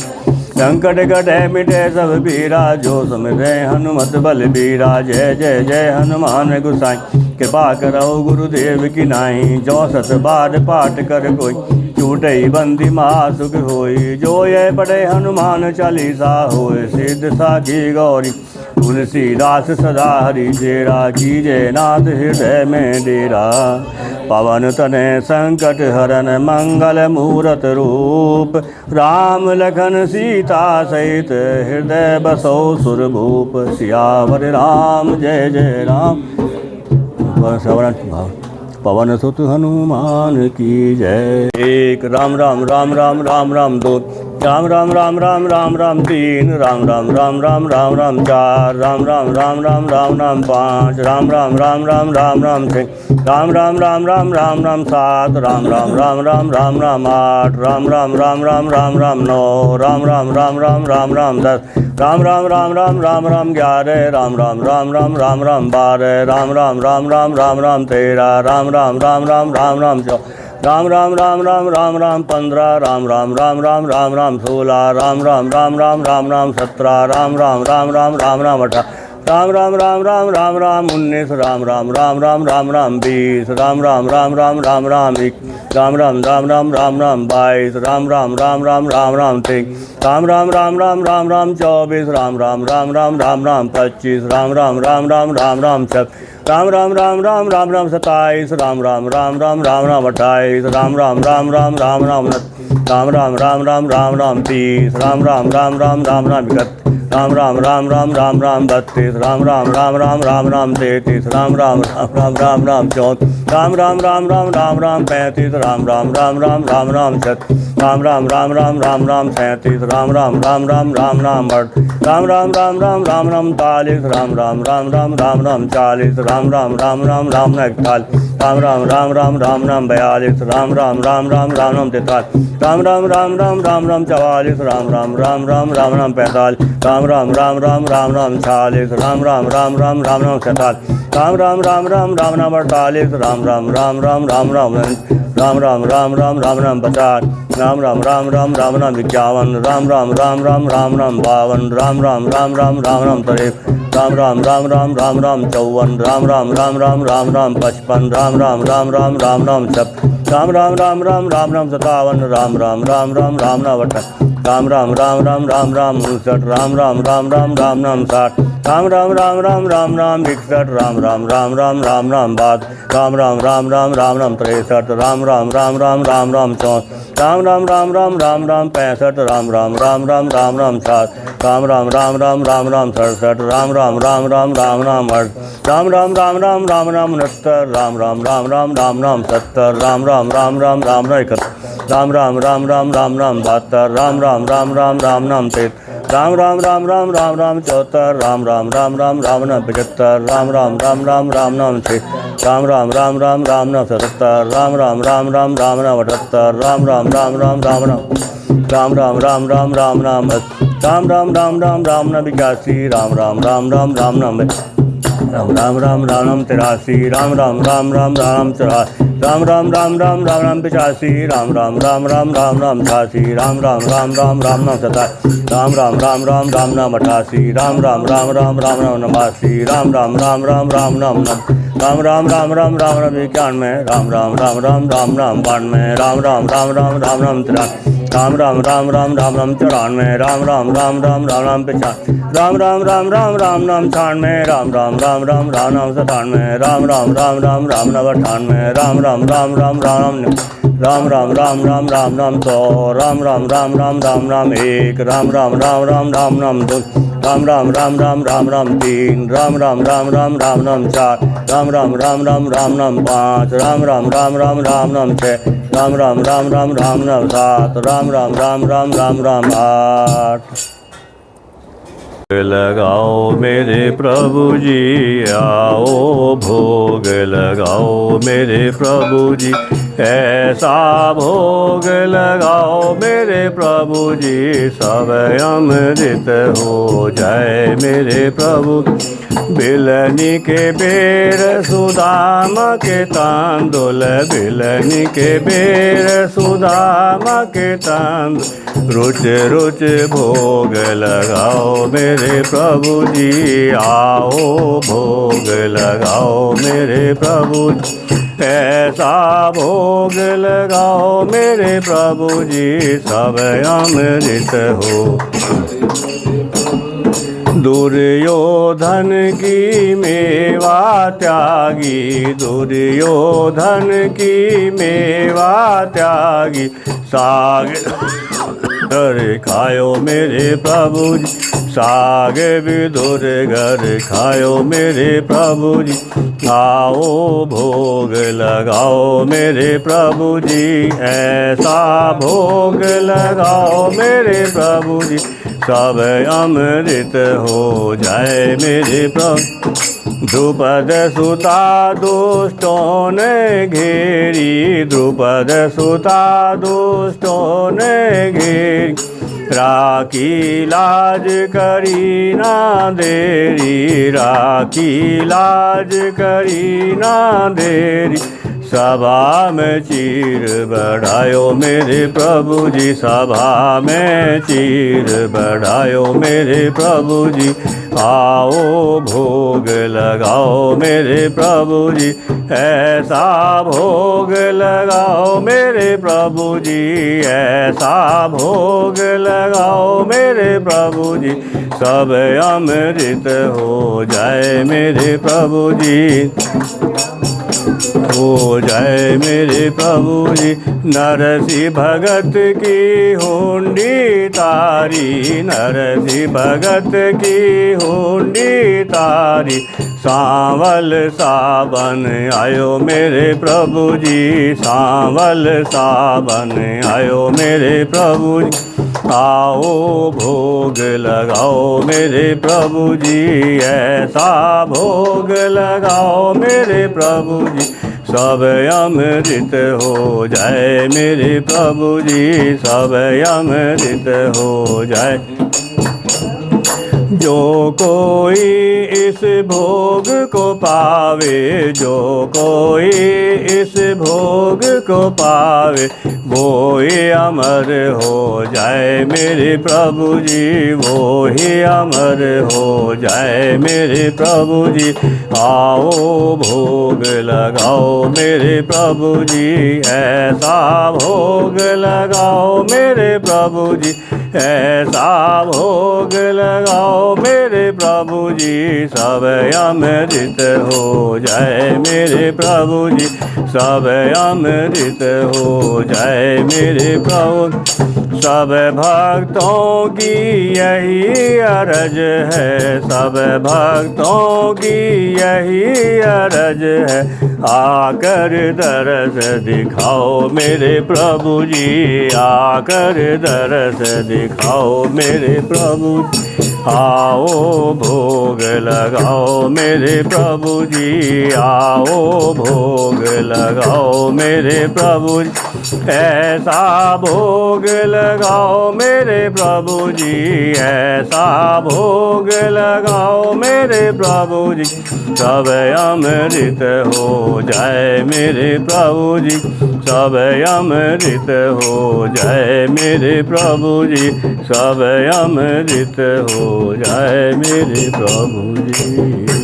संकट कटे मिटे सब पीरा, जो सुमिरै हनुमत बल बीरा। जय जय जय हनुमान गोसाई, कृपा करो गुरुदेव की नाही। जो सत बार पाठ कर कोई छूटई बंदी महासुख होई। जो ये पढ़े हनुमान चालीसा होय सिद्ध साखी गौरी। तुलसीदास सदा हरि चेरा कीजे नाथ हृदय में डेरा। पवन तने संकट हरन मंगल मूरत रूप। राम लखन सीता सहित हृदय बसो सुरभूप। सियावर राम जय जय राम। पवन सुत हनुमान की जय। एक राम राम राम राम राम राम दो। राम राम राम राम राम राम तीन। राम राम राम राम राम राम चार। राम राम राम राम राम राम पाँच। राम राम राम राम राम राम छः। राम राम राम राम राम राम सात। राम राम राम राम राम राम आठ। राम राम राम राम राम राम नौ। राम राम राम राम राम राम 10। राम राम राम राम राम राम 11। राम राम राम राम राम राम 12। राम राम राम राम राम राम 13। राम राम राम राम राम राम 14। राम राम राम राम राम राम 15। राम राम राम राम राम राम 16। राम राम राम राम राम राम 17। राम राम राम राम राम राम 18। राम राम राम राम राम राम 19। राम राम राम राम राम राम 20। राम राम राम राम राम राम 21। राम राम राम राम राम राम 22। राम राम राम राम राम राम 23। राम राम राम राम राम राम 24। राम राम राम राम राम राम 25। राम राम राम राम राम राम 26। राम राम राम राम राम राम 27। राम राम राम राम राम राम 28। राम राम राम राम राम राम 29। राम राम राम राम राम राम 30। राम राम राम राम राम राम 31। राम राम राम राम राम राम 32। राम राम राम राम राम राम 33। राम राम राम राम राम राम 34। राम राम राम राम राम राम 35। राम राम राम राम राम राम 36। राम राम राम राम राम राम 37। राम राम राम राम राम राम 38। राम राम राम राम राम राम 40। राम राम राम राम राम राम 40। राम राम राम राम राम 41। राम राम राम राम राम राम 42। राम राम राम राम राम राम 43। राम राम राम राम राम राम 44। राम राम राम राम राम राम 45। राम राम राम राम राम राम 46। राम राम राम राम राम राम 47। राम राम राम राम राम राम 48। राम राम राम राम राम राम राम राम राम राम राम राम 50। राम राम राम राम राम राम 51। राम राम राम राम राम राम 52। राम राम राम राम राम राम 53। राम राम राम राम राम राम 54। राम राम राम राम राम राम 55। राम राम राम राम राम राम 56। राम राम राम राम राम राम 57। राम राम राम राम राम राम 58। राम राम राम राम राम राम 59। राम राम राम राम राम राम 60। राम राम राम राम राम राम 61। राम राम राम राम राम राम 62। राम राम राम राम राम राम 63। राम राम राम राम राम राम 64। राम राम राम राम राम राम 65। राम राम राम राम राम राम 7। राम राम राम राम राम राम 67। राम राम राम राम राम राम 8। राम राम राम राम राम राम 69। राम राम राम राम राम राम 70। राम राम राम राम राम 71। राम राम राम राम राम राम 72। राम राम राम राम राम राम 73। राम राम राम राम राम राम 74। राम राम राम राम राम राम 75। राम राम राम राम राम राम 6। राम राम राम राम राम राम 77। राम राम राम राम राम राम 78। राम राम राम राम राम राम राम राम राम राम राम 80। राम राम राम राम राम राम 81। राम राम राम राम राम राम राम राम राम राम राम 83। राम राम राम राम राम 84। राम राम राम राम राम राम 85। राम राम राम राम राम राम 86। राम राम राम राम राम राम 87। राम राम राम राम राम राम 88। राम राम राम राम राम राम 89। राम राम राम राम राम राम राम राम राम राम राम राम 91। राम राम राम राम राम राम 92। राम राम राम राम राम राम 93। राम राम राम राम राम राम 94। राम राम राम राम राम राम 95। राम राम राम राम राम राम 96। राम राम राम राम राम राम 97। राम राम राम राम राम राम 98। राम राम राम राम राम राम राम राम राम राम राम 100। राम राम राम राम राम राम 1। राम राम राम राम राम राम 2। राम राम राम राम राम राम 3। राम राम राम राम राम राम 4। राम राम राम राम राम राम 5। राम राम राम राम राम राम 6। राम राम राम राम राम राम 7। राम राम राम राम राम राम 8। लगाओ मेरे प्रभु जी आओ भोग लगाओ मेरे प्रभु जी ऐसा भोग लगाओ मेरे प्रभु जी, सब अमृत हो जाए मेरे प्रभु। बिलनी के बेर सुदामा के तांदुल, बिलनी के बेर सुदामा के तांदुल, रुच रुच भोग लगाओ मेरे प्रभु जी, आओ भोग लगाओ मेरे प्रभु जी। ऐसा भोग लगाओ मेरे प्रभु जी, सब अमृत हो। दुर्योधन की मेवा त्यागी, दुर्योधन की मेवा त्यागी, साग घर खायो मेरे प्रभु जी, साग विदुर घर खायो मेरे प्रभु जी। आओ भोग लगाओ मेरे प्रभु जी, ऐसा भोग लगाओ मेरे प्रभु जी, सब अमृत हो जाए मेरे प्रभु। द्रुपद सुता दुष्टों ने घेरी, द्रुपद सुता दुष्टों ने घेरी, राखी लाज करी ना देरी, राखी लाज करी ना देरी, सभा में चीर बढ़ायो मेरे प्रभु जी, सभा में चीर बढ़ायो मेरे प्रभु जी। आओ भोग लगाओ मेरे प्रभु जी, ऐसा भोग लगाओ मेरे प्रभु जी, ऐसा भोग लगाओ मेरे प्रभु जी, सब अमृत हो जाए मेरे प्रभु जी, हो जाए मेरे प्रभु जी। नरसी भगत की हुंडी तारी, नरसी भगत की हुंडी तारी, सांवल सावन आयो मेरे प्रभु जी, सांवल सावन आयो मेरे प्रभु जी। आओ भोग लगाओ मेरे प्रभु जी, ऐसा भोग लगाओ मेरे प्रभु जी, सब अमृत हो जाए मेरे प्रभु जी, सब अमृत हो जाए। जो कोई इस भोग को पावे, जो कोई इस भोग को पावे, वो ही अमर हो जाए मेरे प्रभु जी, वो ही अमर हो जाए मेरे प्रभु जी। आओ भोग लगाओ मेरे प्रभु जी, ऐसा भोग लगाओ मेरे प्रभु जी, ऐसा भोग लगाओ मेरे प्रभु जी, सब अमृत हो जाए मेरे प्रभु जी, सब अमृत हो जाए मेरे प्रभु। सब भक्तों की यही अरज है, सब भक्तों की यही अरज है, आकर दरस दिखाओ मेरे प्रभु जी, आकर दरस दिखाओ मेरे प्रभु। आओ भोग लगाओ मेरे प्रभु जी, आओ भोग लगाओ मेरे प्रभु जी, ऐसा भोग लगाओ मेरे प्रभु जी, ऐसा भोग लगाओ मेरे प्रभु जी, सब अमृत हो जाए मेरे प्रभु जी, सब अमृत हो जाए मेरे प्रभु जी, सब अमृत हो जाए मेरे प्रभु जी।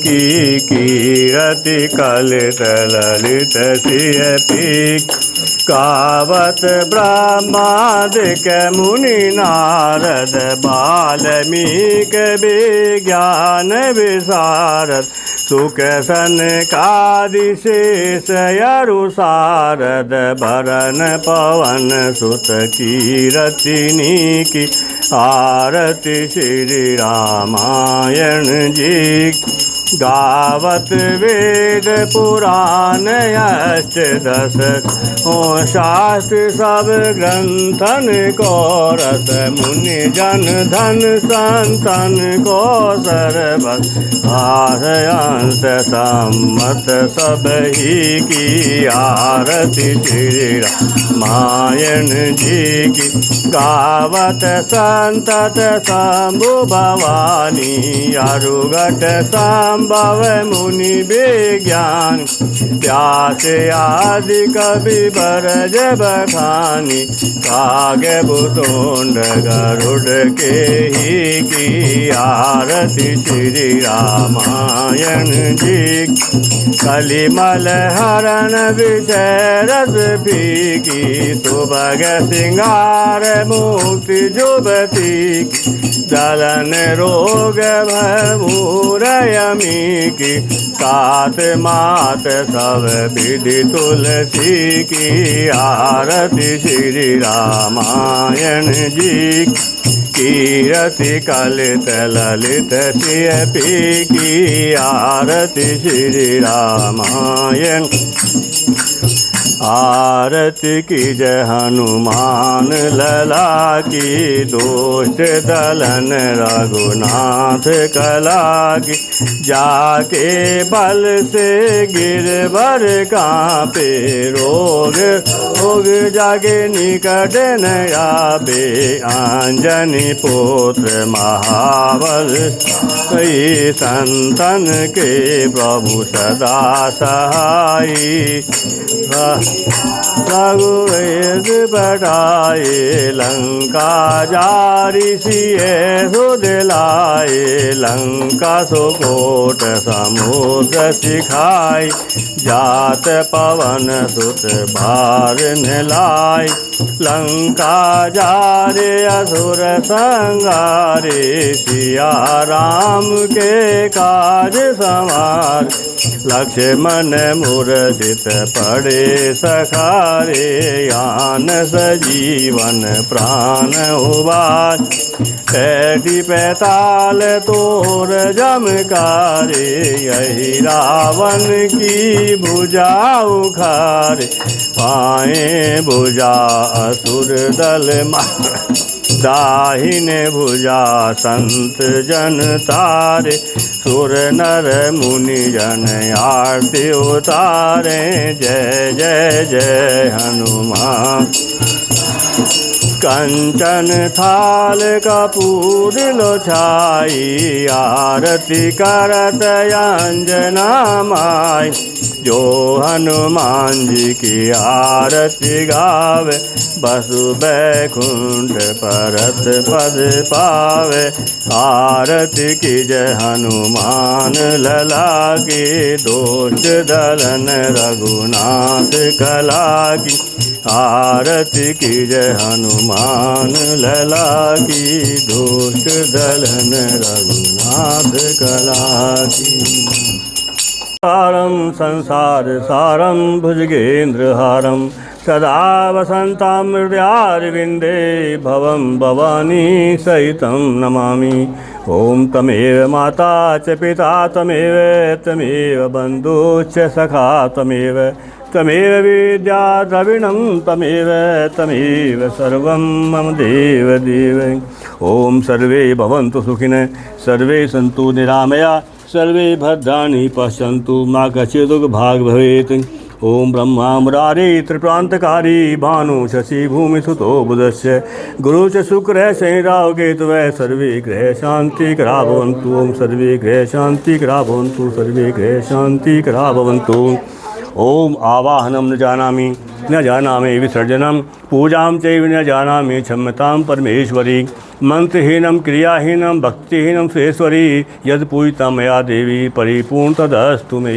की कीरति कलित ललित सिय पीक गावत ब्रह्मादिक मुनि नारद बाल्मीक विज्ञान विशारद सुख सनकादि शेष यरु सारद भरन पवन सुत कीरतिनी की आरती श्री रामायण जी गावत वेद पुराण अष्टदश हो शास्त्र सब ग्रंथन को रस मुनि जन धन संतन को सरबत आशयांश सम्मत सब ही की आरती श्री रामायण जी की गावत संतत शंभु भवानी अरुगट संभव मुनि विज्ञान व्यास आदि कवि बरज बखानी कागे भूतोंड गरुड़ के ही की आरती श्री रामायण जी कलिमल हरण विषय रस फीकी सुभग सिंगार मुक्ति जुबती दलन रोग भूरयमी की तात मात सब विधि तुलसी की आरती श्री रामायण जी कीरति कलित ललित सिय पी की आरती श्री रामायण आरती की जय हनुमान लला की दोष दलन रघुनाथ कला की जाके बल से गिरवर कांपे रोग रोग जागे निकट न आवे अंजनी पुत्र महाबल संतन के प्रभु सदा सहाई रघुवेद बढ़ाए लंका जारी सिए सुदिलाए लंका सुकोट समुद्र सिखाई जात पवन सुत भार निलाई लंका जारे असुर संगारे सिया राम के काज संवार लक्ष्मण मूर्छित पड़े सखारे यान सजीवन प्राण उबार पैठी पैताल तोर जमकारे यही रावण की भुजा उखारे पाए भुजा असुर दल मार दाहिने भुजा संत जन तारे सुर नर मुनि जन आरती उतारे जय जय जय हनुमान कंचन थाल कपूर लो छाई आरती करत अंजना माई जो हनुमान जी की आरती गावे बसु बैकुंठ परत पद पावे आरती की जय हनुमान लला की दोष दलन रघुनाथ कला की आरती की जय हनुमान लला की दोष दलन रघुनाथ कला की सारं संसार सारं भुजगेन्द्रहारं सदा वसन्तं हृदयारविन्दे भवं भवानी सहितं नमामि ओम तमेव माता च पिता तमेव बन्धुश्च सखा तमेव विद्या द्रविणं तमेव सर्वं मम देव देव ओम सर्वे भवन्तु सुखिनः सर्वे सन्तु निरामया सर्वे भद्राणि पश्यन्तु मा कश्चिदुःख भाग् भवेत् ओम ब्रह्मा मुरारे त्रिप्रांतकारी भानु शशि भूमि सुतो बुधस्य गुरु च शुक्र शनि राहु केतु सर्वे ग्रह शांति करा भवन्तु ओम सर्वे ग्रह शांति करा भवन्तु सर्वे ग्रह शांति करा भवन्तु ओम आवाहनम न जानामि न जानामि विसर्जनम पूजां चैव न जानामि क्षम्यतां परमेश्वरी मंत्रहीनम क्रियाहीनम भक्तिहीनम सुरेश्वरी यद पूजिता मया देवी परिपूर्ण तदस्तु मे।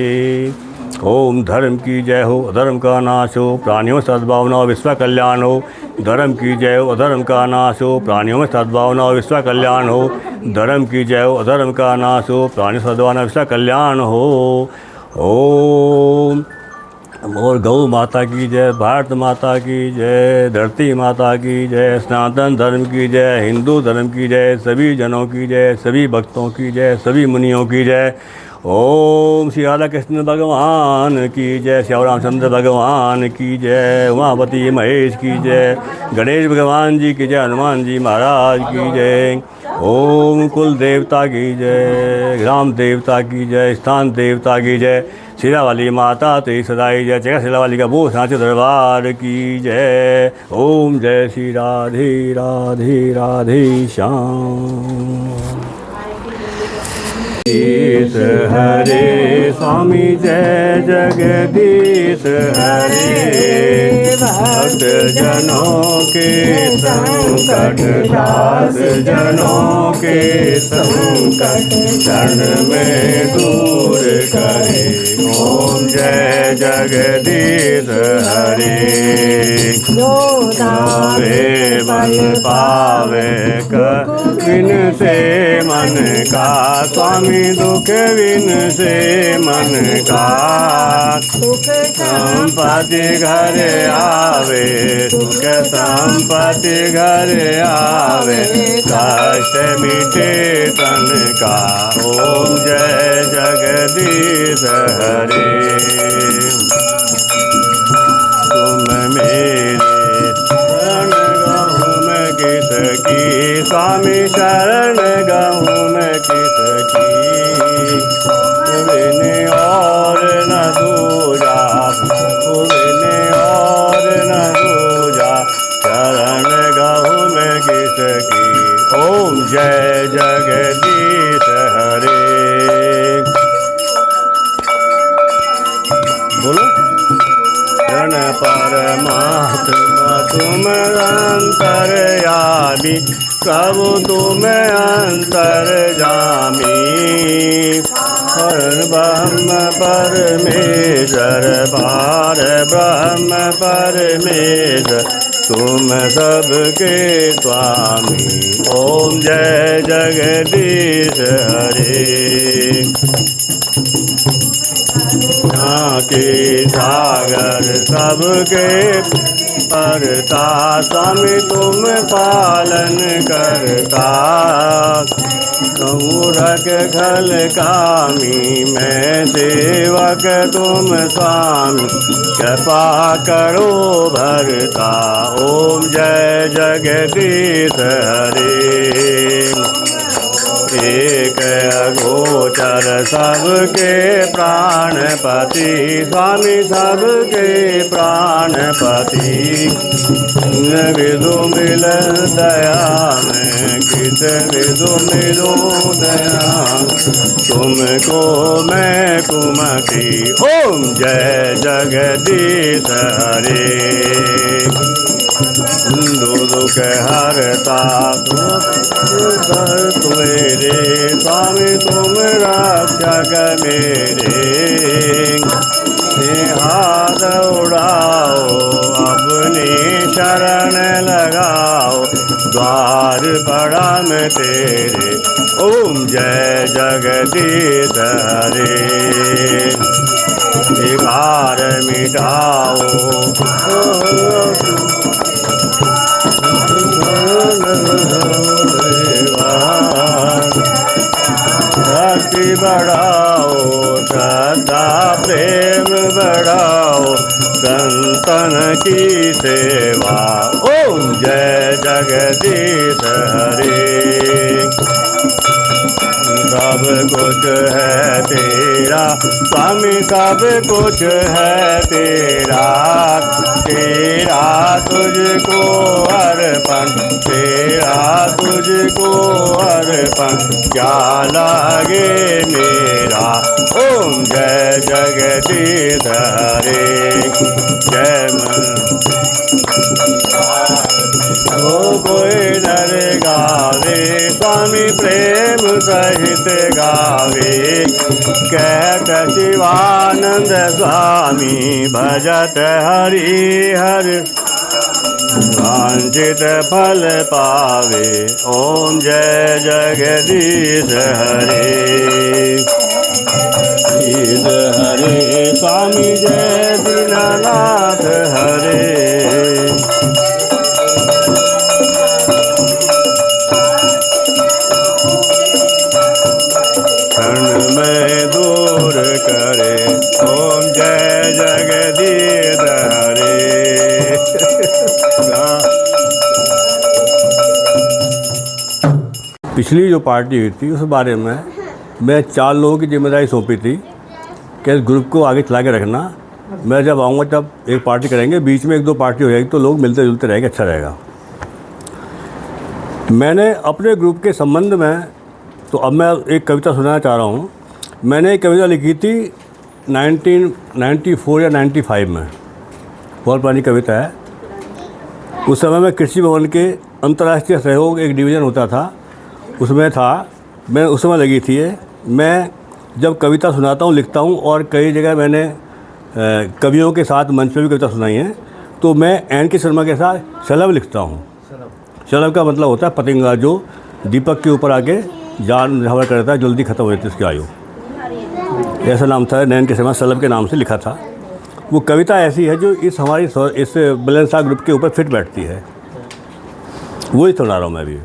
ओम धर्म की जय हो, अधर्म का नाश हो, प्राणियों में सद्भावना हो, विश्व कल्याण हो। धर्म की जय हो, अधर्म का नाश हो, प्राणियों में सद्भावना हो, विश्व कल्याण हो। धर्म की जय हो, अधर्म का नाश हो, प्राणियों में सद्भावना विश्व कल्याण हो। ओम और गौ माता की जय, भारत माता की जय, धरती माता की जय, सनातन धर्म की जय, हिंदू धर्म की जय, सभी जनों की जय, सभी भक्तों की जय, सभी मुनियों की जय। ओम श्री राधा कृष्ण भगवान की जय, श्री रामचंद्र भगवान की जय, उमापति महेश की जय, गणेश भगवान जी की जय, हनुमान जी महाराज की जय। ओम कुल देवता की जय, ग्राम देवता की जय, स्थान देवता की जय, शिला वाली माता तेरी सदाई जय, जगह शिला वाली का वो सांचे दरबार की जय। ओम जय श्री राधे राधे राधे श्याम। ईश हरे स्वामी जय जगदीश हरे, भक्त जनों के संकट दास जनों के संकट क्षण में दूर करे। ओम जय जगदीश हरे, पावे बल पावे विन से मन का स्वामी, दुख विन से मन का सुख संपत्ति घर आवे, सुख संपत्ति घर आवे, कष्ट मिटे तन का। ओम जय जगदीश हरे, तुम मेरे शरण गहूँ मैं किसकी, स्वामी शरण गहूँ मैं किसकी, बिन और न दूजा, बिन और न दूजा, शरण गहूँ मैं किसकी। ओम जय जगदीश हरे। बोलो शरण परमात्मा तुम अंतर्यामी, प्रभु तुम अंतर्जामी, पर ब्रह्म परमेश्वर, पार ब्रह्म परमेश्वर, तुम सबके स्वामी। ओम जय जगदीश हरे, के सागर सबके परता, स्वामी तुम पालन करता, मूरख खल कामी, मैं सेवक तुम स्वामी, कृपा करो भरता। ओम जय जगदीश हरे, एक अगोचर सबके प्राणपति, स्वामी सबके प्राणपति, विदु मिल दया में किस विदु मिलूं दया, तुमको मैं कुमति। ओम जय जगदीश हरे, दुख हरता तुम्हारे, स्वामी तुम रक्षक मेरे, हाथ उड़ाओ अपनी शरण लगाओ, द्वार बड़ा में तेरे। ओम जय जगदीश हरे, विकार मिटाओ भक्ति बढ़ाओ, श्रद्धा प्रेम बढ़ाओ, संतन की सेवा। ओम जय जगदीश हरे, सब कुछ है तेरा स्वामी, सब कुछ है तेरा, तेरा तुझको अर्पण, तेरा तुझको अर्पण, क्या लागे मेरा। ओम जय जगदीश हरे, जय कोई नर गावे, स्वामी प्रेम सहित गावे। कहत शिवानंद स्वामी, भजत हरि हर, वांछित फल पावे। ओम जय जगदीश हरे, ईश हरे, स्वामी जय दीनानाथ हरे। क्षण में दूर करे, ओम जय जगदीश हरे। पिछली जो पार्टी हुई थी उस बारे में मैं 4 लोगों की जिम्मेदारी सौंपी थी कि इस ग्रुप को आगे चला के रखना। मैं जब आऊँगा तब एक पार्टी करेंगे, बीच में 1-2 पार्टी हो जाएगी तो लोग मिलते जुलते रहेंगे, अच्छा रहेगा। मैंने अपने ग्रुप के संबंध में तो अब मैं एक कविता सुनाना चाह रहा हूँ। मैंने एक कविता लिखी थी 1994 या 95 में, बहुत पुरानी कविता है। उस समय में कृषि भवन के अंतर्राष्ट्रीय सहयोग एक डिवीज़न होता था, उसमें था, मैं उस समय लगी थी ये। मैं जब कविता सुनाता हूँ, लिखता हूँ, और कई जगह मैंने कवियों के साथ मंच पे भी कविता सुनाई है, तो मैं एन.के. शर्मा के साथ शलभ लिखता हूँ। शलभ का मतलब होता है पतंगा, जो दीपक के ऊपर आके जान हवर करता है, जल्दी ख़त्म हो जाती है उसकी आयु। ऐसा नाम था, एन.के. शर्मा शलभ के नाम से लिखा था। वो कविता ऐसी है जो इस हमारी इस बलेंसा ग्रुप के ऊपर फिट बैठती है, वही सुना रहा हूँ मैं भी।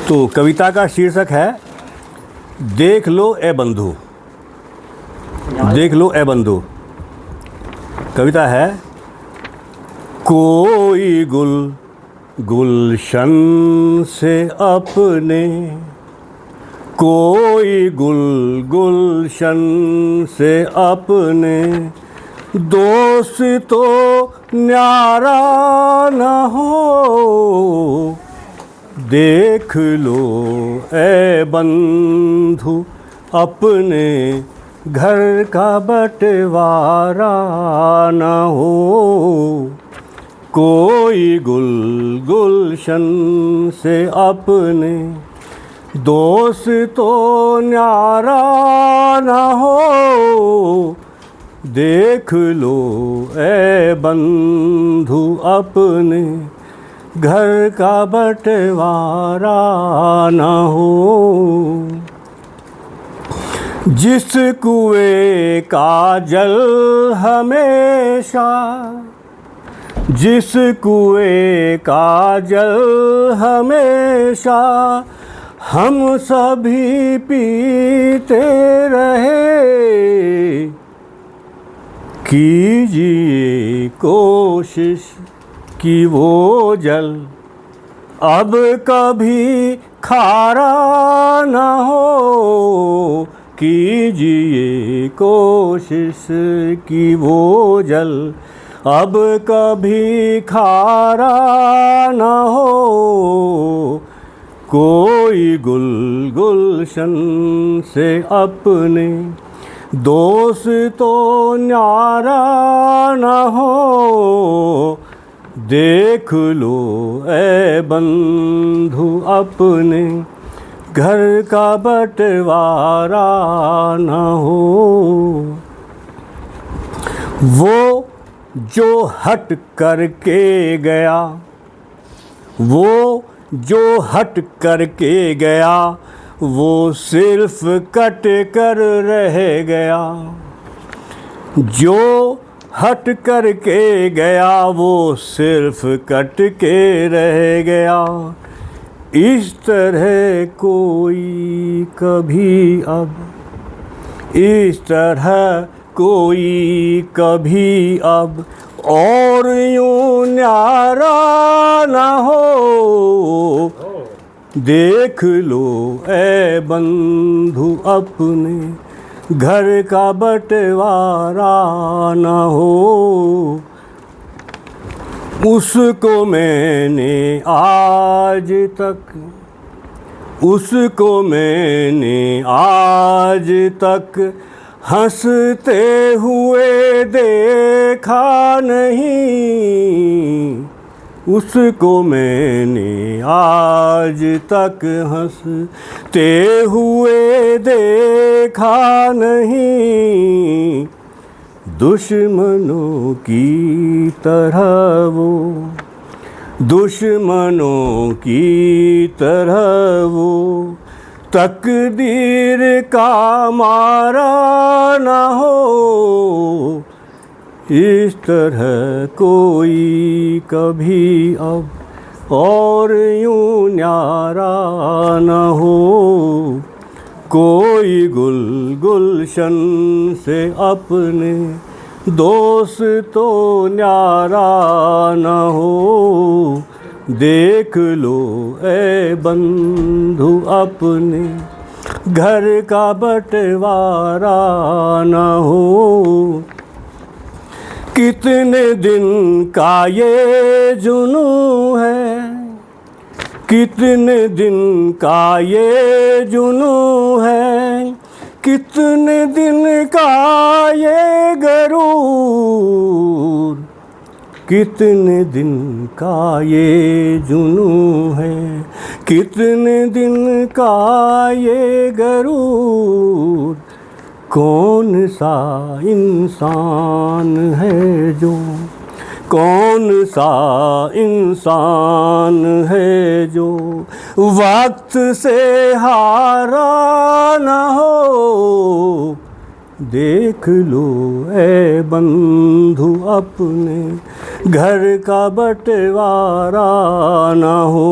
तो कविता का शीर्षक है देख लो ए बंधु। देख लो ए बंधु। कविता है, कोई गुल गुलशन से अपने, कोई गुल गुलशन से अपने, दोस्त तो न्यारा न हो। देख लो ए बंधु अपने घर का बंटवारा न हो। कोई गुल गुलशन से अपने, दोस्त तो न्यारा न हो। देख लो ए बंधु अपने घर का बंटवारा न हो। जिस कुएं का जल हमेशा, जिस कुएं का जल हमेशा हम सभी पीते रहे। कीजिए कोशिश कि वो जल अब कभी खारा न हो। कीजिए कोशिश कि वो जल अब कभी खारा न हो। कोई गुल गुलशन से अपने, दोस्त तो न्यारा न हो। देख लो ए बंधु अपने घर का बंटवारा न हो। वो जो हट करके गया, वो जो हट करके गया, वो सिर्फ कट कर रह गया। जो हट करके गया वो सिर्फ कट के रह गया। इस तरह कोई कभी अब, इस तरह कोई कभी अब और यूं न्यारा न हो। देख लो ए बंधु अपने घर का बंटवारा न हो, उसको मैंने आज तक हंसते हुए देखा नहीं, उसको मैंने आज तक हंसते हुए देखा नहीं। दुश्मनों की तरह वो तकदीर का मारा न हो, इस तरह कोई कभी अब और यूं न्यारा न हो। कोई गुलशन से अपने दोस्तों न्यारा न हो, देख लो ए बंधु अपने घर का बंटवारा न हो। कितने दिन का ये जुनू है, कितने दिन का ये जुनू है, कितने दिन का ये गरूर, कितने दिन का ये जुनू है, कितने दिन का ये गरूर। कौन सा इंसान है जो, कौन सा इंसान है जो वक्त से हारा न हो। देख लो ए बंधु अपने घर का बंटवारा न हो।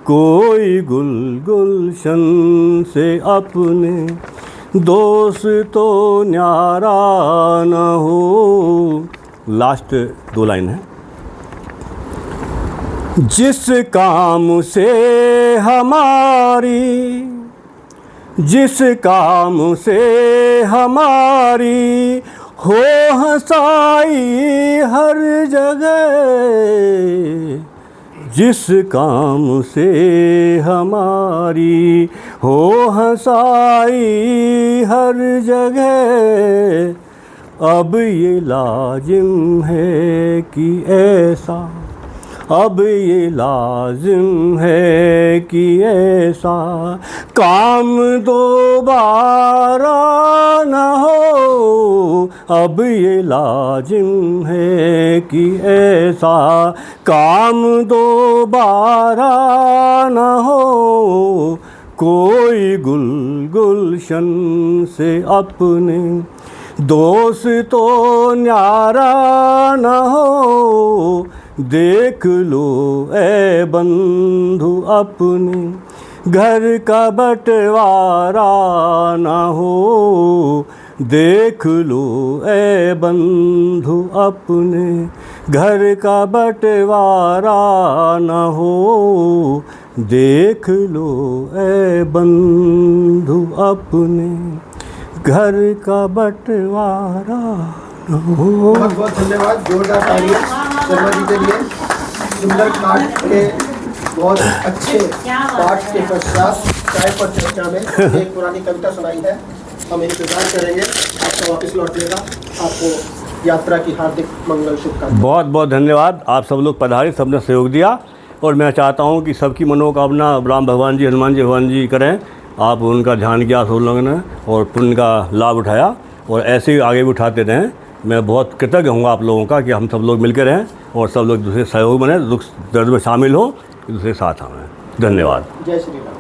कोई गुलशन से अपने दोस्तों न्यारा न हो। लास्ट 2 लाइन है। जिस काम से हमारी हो हंसाई हर जगह, जिस काम से हमारी हो हंसाई हर जगह, अब ये लाजिम है कि ऐसा, अब ये लाजिम है कि ऐसा काम दोबारा न हो। अब ये लाजिम है कि ऐसा काम दोबारा न हो। कोई गुलशन से अपने दोस्तों न्यारा न हो। देख लो ए बंधु अपने घर का बंटवारा न हो। देख लो ए बंधु अपने घर का बंटवारा न हो। देख लो ए बंधु अपने घर का बंटवारा न हो। बहुत बहुत धन्यवाद। जोरदार तालियां शर्मा जी के लिए। सुंदर काट के बहुत अच्छे पाठ के पश्चात चाय पर चर्चा में एक पुरानी कविता सुनाई है। हम इंतजार करेंगे आपका वापस लौटने का। आपको यात्रा की हार्दिक मंगल शुभकामनाएं। बहुत बहुत धन्यवाद। आप सब लोग पधारे, सबने सहयोग दिया और मैं चाहता हूँ कि सबकी मनोकामना राम भगवान जी, हनुमान जी, भगवान जी करें। आप उनका ध्यान किया सब लोगों ने और पुण्य का लाभ उठाया और ऐसे ही आगे भी उठाते रहें। मैं बहुत कृतज्ञ हूँ आप लोगों का कि हम सब लोग मिलकर रहें और सब लोग दूसरे सहयोग बने, दुख दर्द में शामिल हो, एक दूसरे के साथ आएँ। धन्यवाद। जय श्री राम।